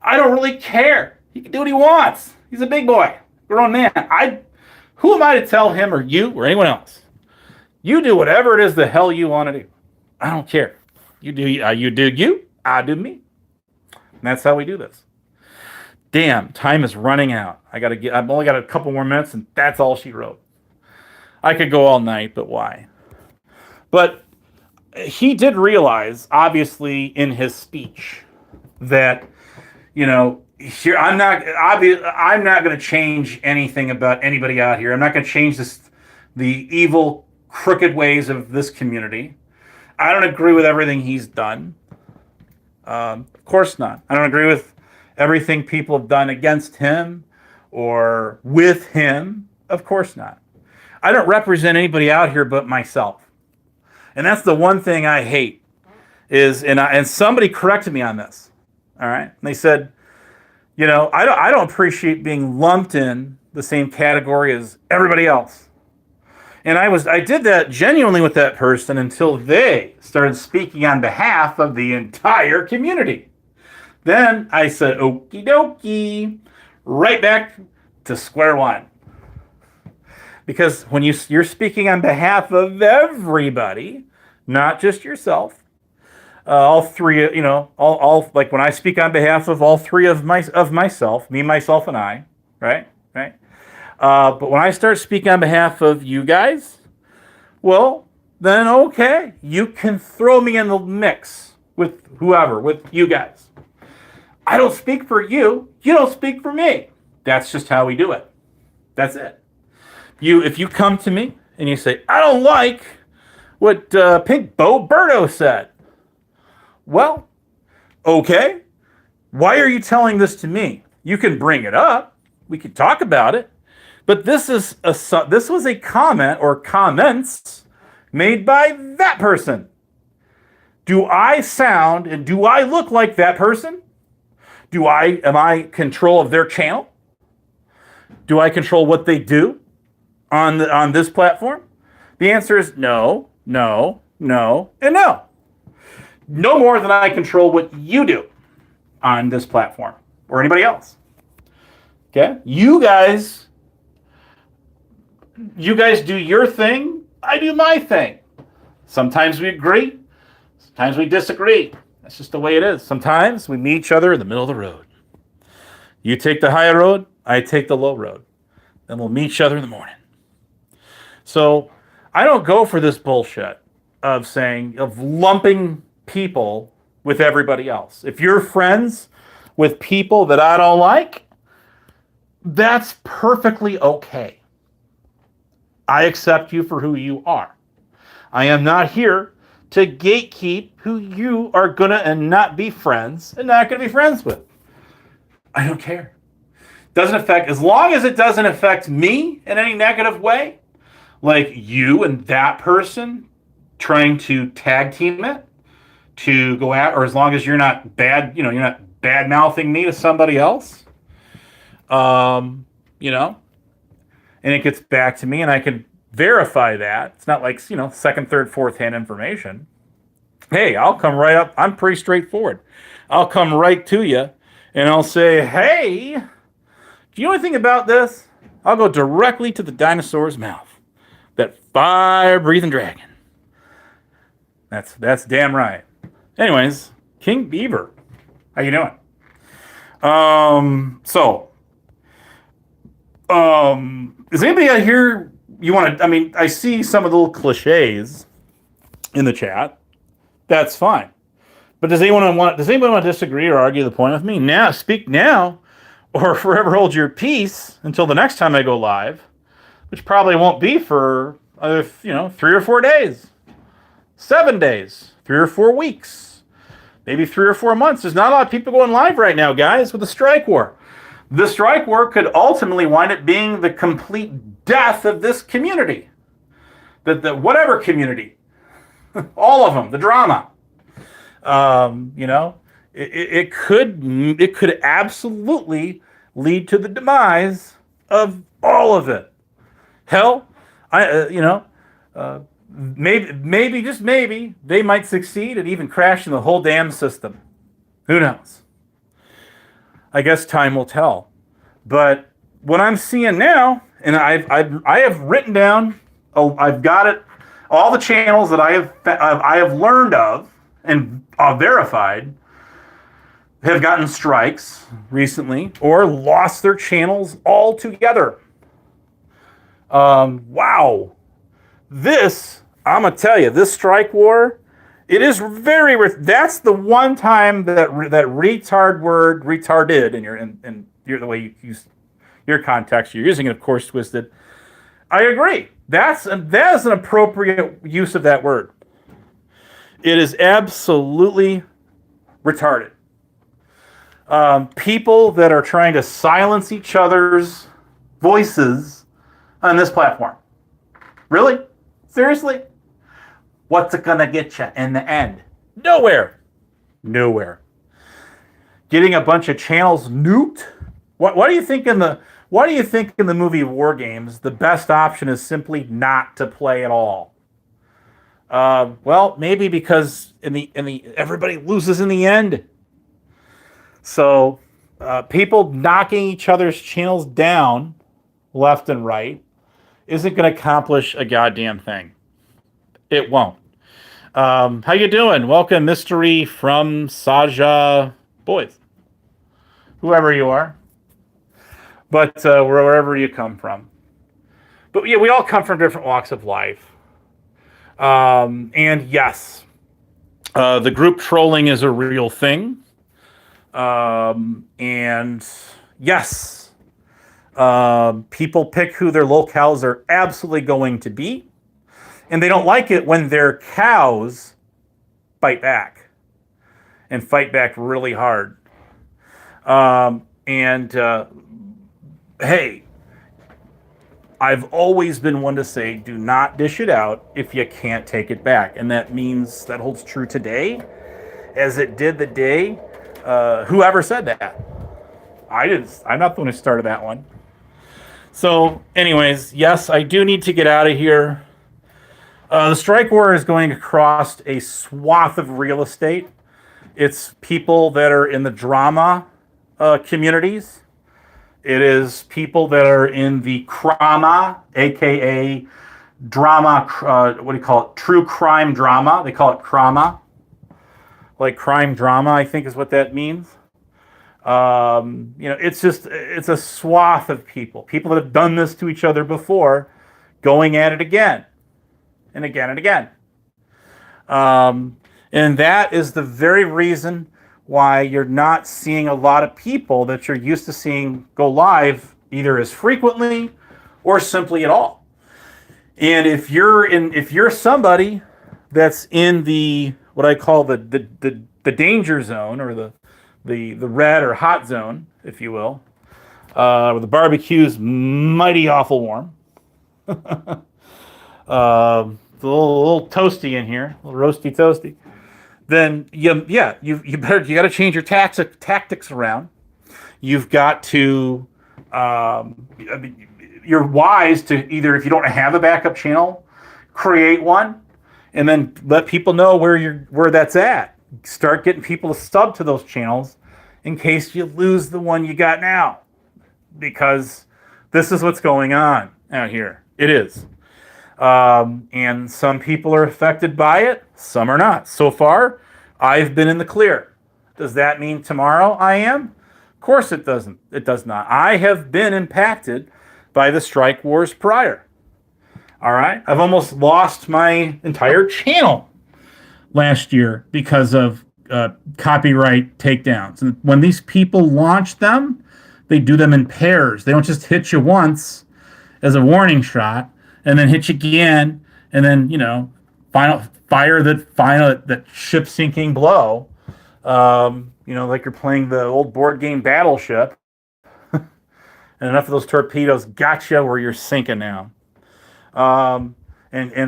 Speaker 1: I don't really care. He can do what he wants. He's a big boy, grown man. Who am I to tell him or you or anyone else? You do whatever it is the hell you want to do. I don't care. You do you, I do me. And that's how we do this. Damn, time is running out. I've only got a couple more minutes, and that's all she wrote. I could go all night, but why? But he did realize, obviously, in his speech, that here I'm not going to change anything about anybody out here. I'm not going to change the evil, crooked ways of this community. I don't agree with everything he's done. Of course not. I don't agree with everything people have done against him or with him. Of course not. I don't represent anybody out here but myself. And that's the one thing I hate and somebody corrected me on this. All right. And they said, I don't appreciate being lumped in the same category as everybody else. And I did that genuinely with that person until they started speaking on behalf of the entire community. Then I said, okie dokie, right back to square one. Because when you're speaking on behalf of everybody, not just yourself, all three, all like when I speak on behalf of all three of myself, me, myself, and I, right? But when I start speaking on behalf of you guys, well, then okay, you can throw me in the mix with whoever, with you guys. I don't speak for you. You don't speak for me. That's just how we do it. That's it. If you come to me and you say, I don't like what Pink Boberto said. Well, okay. Why are you telling this to me? You can bring it up. We can talk about it. But this was a comment or comments made by that person. Do I sound and do I look like that person? Am I control of their channel? Do I control what they do on this platform? The answer is no, no, no, and no. No more than I control what you do on this platform or anybody else. Okay? You guys do your thing, I do my thing. Sometimes we agree, sometimes we disagree. That's just the way it is. Sometimes we meet each other in the middle of the road. You take the high road, I take the low road. Then we'll meet each other in the morning. So I don't go for this bullshit of lumping people with everybody else. If you're friends with people that I don't like, that's perfectly okay. I accept you for who you are. I am not here to gatekeep who you are going to and not be friends and not going to be friends with. I don't care. As long as it doesn't affect me in any negative way, like you and that person trying to tag team it to go at, or as long as you're not you're not bad mouthing me to somebody else, and it gets back to me and I can verify that. It's not like, second, third, fourth hand information. Hey, I'll come right up. I'm pretty straightforward. I'll come right to you and I'll say, hey, do you know anything about this? I'll go directly to the dinosaur's mouth. That fire-breathing dragon. That's damn right. Anyways, King Beaver, how you doing? So, is anybody out here? You want to? I mean, I see some of the little cliches in the chat. That's fine. But does anyone want? Does anybody want to disagree or argue the point with me? Now, speak now, or forever hold your peace until the next time I go live, which probably won't be for 3 or 4 days, 7 days, 3 or 4 weeks, maybe 3 or 4 months. There's not a lot of people going live right now, guys, with the strike war. The strike war could ultimately wind up being the complete death of this community. The whatever community, all of them, the drama. It could absolutely lead to the demise of all of it. Hell, maybe just maybe they might succeed at even crashing the whole damn system. Who knows? I guess time will tell. But what I'm seeing now, and I have written down, I've got it, all the channels that I have learned of and verified have gotten strikes recently or lost their channels altogether. Wow. This, I'm going to tell you, this strike war, it is that's the one time that retard word, retarded, in the way you use your context, you're using it, of course, twisted. I agree. That is an appropriate use of that word. It is absolutely retarded. People that are trying to silence each other's voices on this platform. Really? Seriously? What's it gonna get you in the end? Nowhere. Getting a bunch of channels nuked? What do you think in the movie War Games, the best option is simply not to play at all? Well, maybe because in the everybody loses in the end. So people knocking each other's channels down left and right isn't going to accomplish a goddamn thing. It won't. How you doing? Welcome, Mystery from Saja Boys. Whoever you are. But wherever you come from. But yeah, we all come from different walks of life. And yes, the group trolling is a real thing. And yes, people pick who their locales are absolutely going to be. And they don't like it when their cows bite back and fight back really hard. Hey, I've always been one to say, do not dish it out if you can't take it back. And that means that holds true today as it did the day. Whoever said that? I'm not the one who started that one. So anyways, yes, I do need to get out of here. The strike war is going across a swath of real estate. It's people that are in the drama communities. It is people that are in the crama, aka drama, what do you call it? True crime drama. They call it crama. Like crime drama, I think is what that means. It's a swath of people that have done this to each other before, going at it again and again and again. And that is the very reason why you're not seeing a lot of people that you're used to seeing go live either as frequently or simply at all. And if you're somebody that's in the what I call the danger zone, or the red or hot zone, if you will, where the barbecue's mighty awful warm. A little toasty in here, a little roasty toasty. Then you got to change your tactics around. You've got to you're wise to either, if you don't have a backup channel, create one, and then let people know where that's at. Start getting people to sub to those channels in case you lose the one you got now, because this is what's going on out here. It is. And some people are affected by it, some are not. So far, I've been in the clear. Does that mean tomorrow I am? Of course it doesn't. It does not. I have been impacted by the strike wars prior. All right. I've almost lost my entire channel last year because of copyright takedowns. And when these people launch them, they do them in pairs. They don't just hit you once as a warning shot and then hit you again and then, fire that ship sinking blow. Like you're playing the old board game Battleship, and enough of those torpedoes got you where you're sinking now. And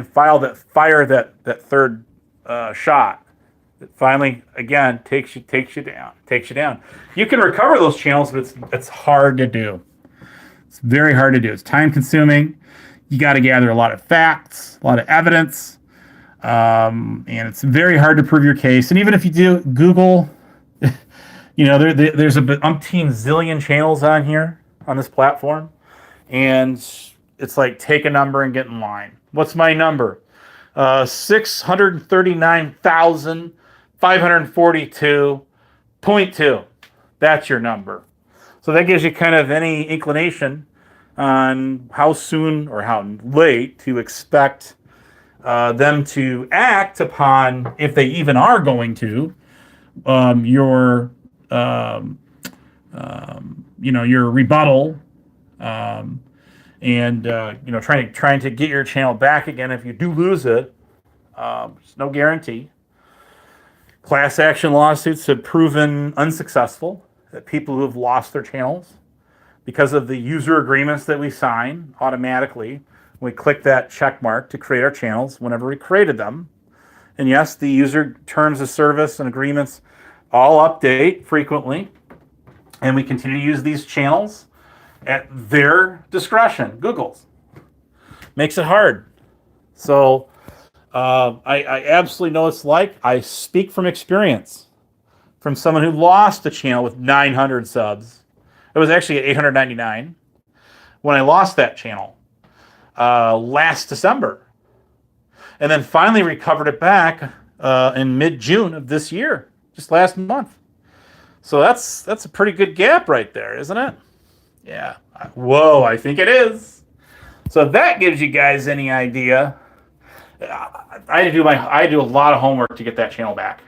Speaker 1: fire that third shot that finally again takes you down. You can recover those channels, but it's hard to do. It's very hard to do. It's time consuming. You got to gather a lot of facts, a lot of evidence, and it's very hard to prove your case. And even if you do Google, there's a umpteen zillion channels on here on this platform, and it's like take a number and get in line. What's my number? 639,542.2. That's your number. So that gives you kind of any inclination on how soon or how late to expect them to act upon, if they even are going to, your rebuttal, and trying to get your channel back again if you do lose it. There's no guarantee. Class action lawsuits have proven unsuccessful. That people who have lost their channels because of the user agreements that we sign automatically. We click that check mark to create our channels whenever we created them. And yes, the user terms of service and agreements all update frequently. And we continue to use these channels at their discretion. Google's. Makes it hard. So I absolutely know what it's like. I speak from experience. From someone who lost a channel with 900 subs. It was actually at 899 when I lost that channel last December. And then finally recovered it back in mid-June of this year, just last month. So that's a pretty good gap right there, isn't it? Yeah. Whoa, I think it is. So that gives you guys any idea. I had to do a lot of homework to get that channel back.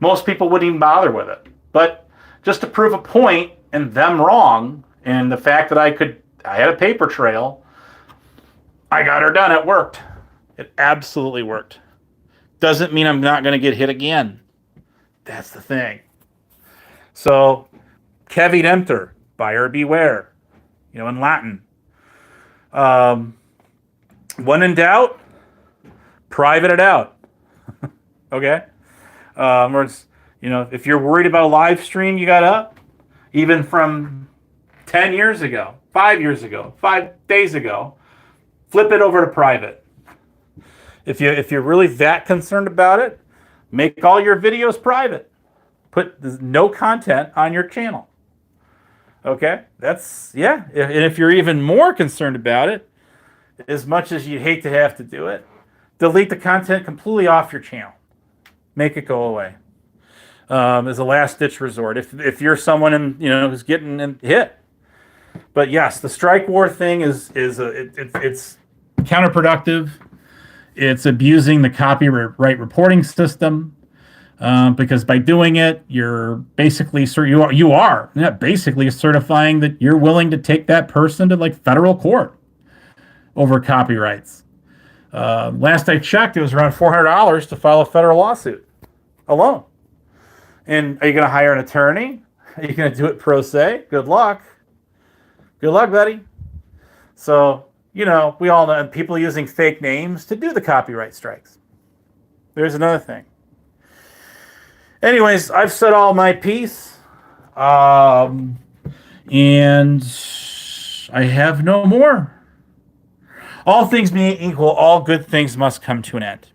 Speaker 1: Most people wouldn't even bother with it. But just to prove a point and them wrong, and the fact that I had a paper trail, I got her done. It worked. It absolutely worked. Doesn't mean I'm not going to get hit again. That's the thing. So, caveat emptor, buyer beware, in Latin. When in doubt, private it out. Okay? If you're worried about a live stream you got up, even from 10 years ago, 5 years ago, 5 days ago, flip it over to private. If you're really that concerned about it, make all your videos private. Put no content on your channel. Okay? And if you're even more concerned about it, as much as you'd hate to have to do it, delete the content completely off your channel. Make it go away. As a last-ditch resort, if you're someone who's getting hit. But yes, the strike war thing it's counterproductive. It's abusing the copyright reporting system because by doing it, you're basically basically certifying that you're willing to take that person to federal court over copyrights. Last I checked, it was around $400 to file a federal lawsuit alone. And are you going to hire an attorney? Are you going to do it pro se? Good luck. Good luck, buddy. So, we all know people using fake names to do the copyright strikes. There's another thing. Anyways, I've said all my piece. And I have no more. All things being equal, all good things must come to an end.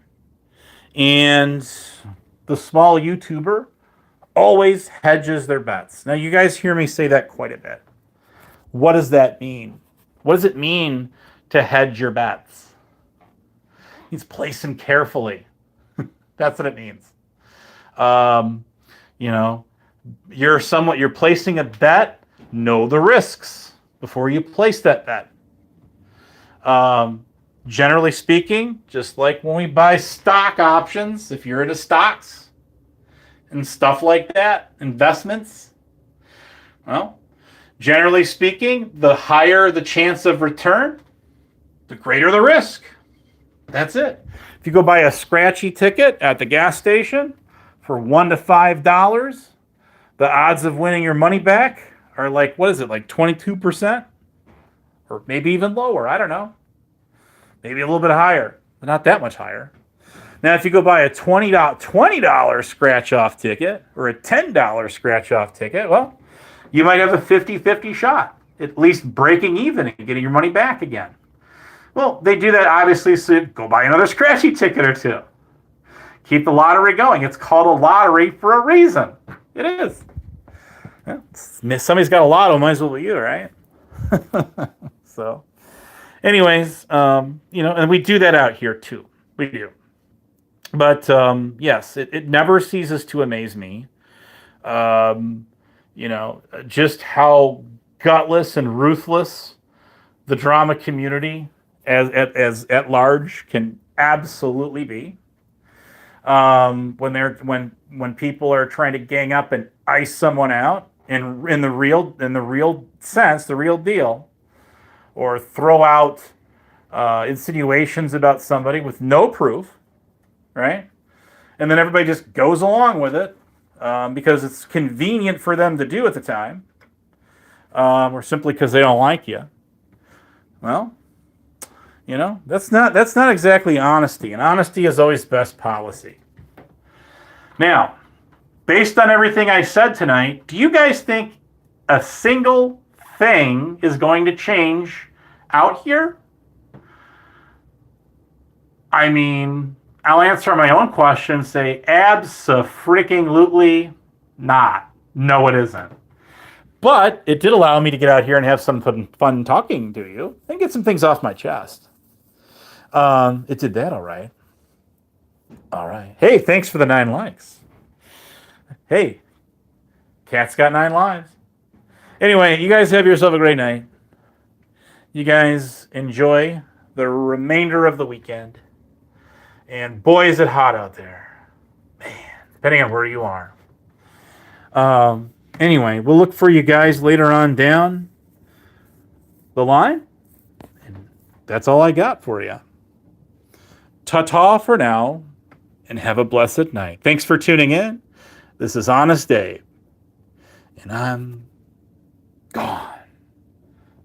Speaker 1: And the small YouTuber always hedges their bets. Now, you guys hear me say that quite a bit. What does that mean? What does it mean to hedge your bets? It means place them carefully. That's what it means. you're placing a bet, know the risks before you place that bet. Generally speaking, just like when we buy stock options, if you're into stocks and stuff like that, investments, well, generally speaking, the higher the chance of return, the greater the risk. That's it. If you go buy a scratchy ticket at the gas station for $1 to $5, the odds of winning your money back are like, what is it, like 22%? Or maybe even lower. I don't know. Maybe a little bit higher, but not that much higher. Now, if you go buy a $20 scratch-off ticket or a $10 scratch-off ticket, well, you might have a 50-50 shot, at least breaking even and getting your money back again. Well, they do that, obviously, so go buy another scratchy ticket or two. Keep the lottery going. It's called a lottery for a reason. It is. Well, somebody's got a lotto, might as well be you, right? So, anyways, and we do that out here too. We do. But, yes, it never ceases to amaze me, just how gutless and ruthless the drama community as at large can absolutely be. When people are trying to gang up and ice someone out in the real sense, the real deal, or throw out insinuations about somebody with no proof, right? And then everybody just goes along with it because it's convenient for them to do at the time, or simply because they don't like you. Well, that's not exactly honesty, and honesty is always best policy. Now, based on everything I said tonight, do you guys think a single thing is going to change out here? I mean, I'll answer my own question, say abso-freaking-lutely not. No, it isn't. But it did allow me to get out here and have some fun talking to you and get some things off my chest. It did that all right. All right. Hey, thanks for the 9 likes. Hey, Cat's got 9 lives. Anyway, you guys have yourself a great night. You guys enjoy the remainder of the weekend. And boy, is it hot out there. Man, depending on where you are. Anyway, we'll look for you guys later on down the line. And that's all I got for you. Ta-ta for now, and have a blessed night. Thanks for tuning in. This is Honest Dave, and I'm gone.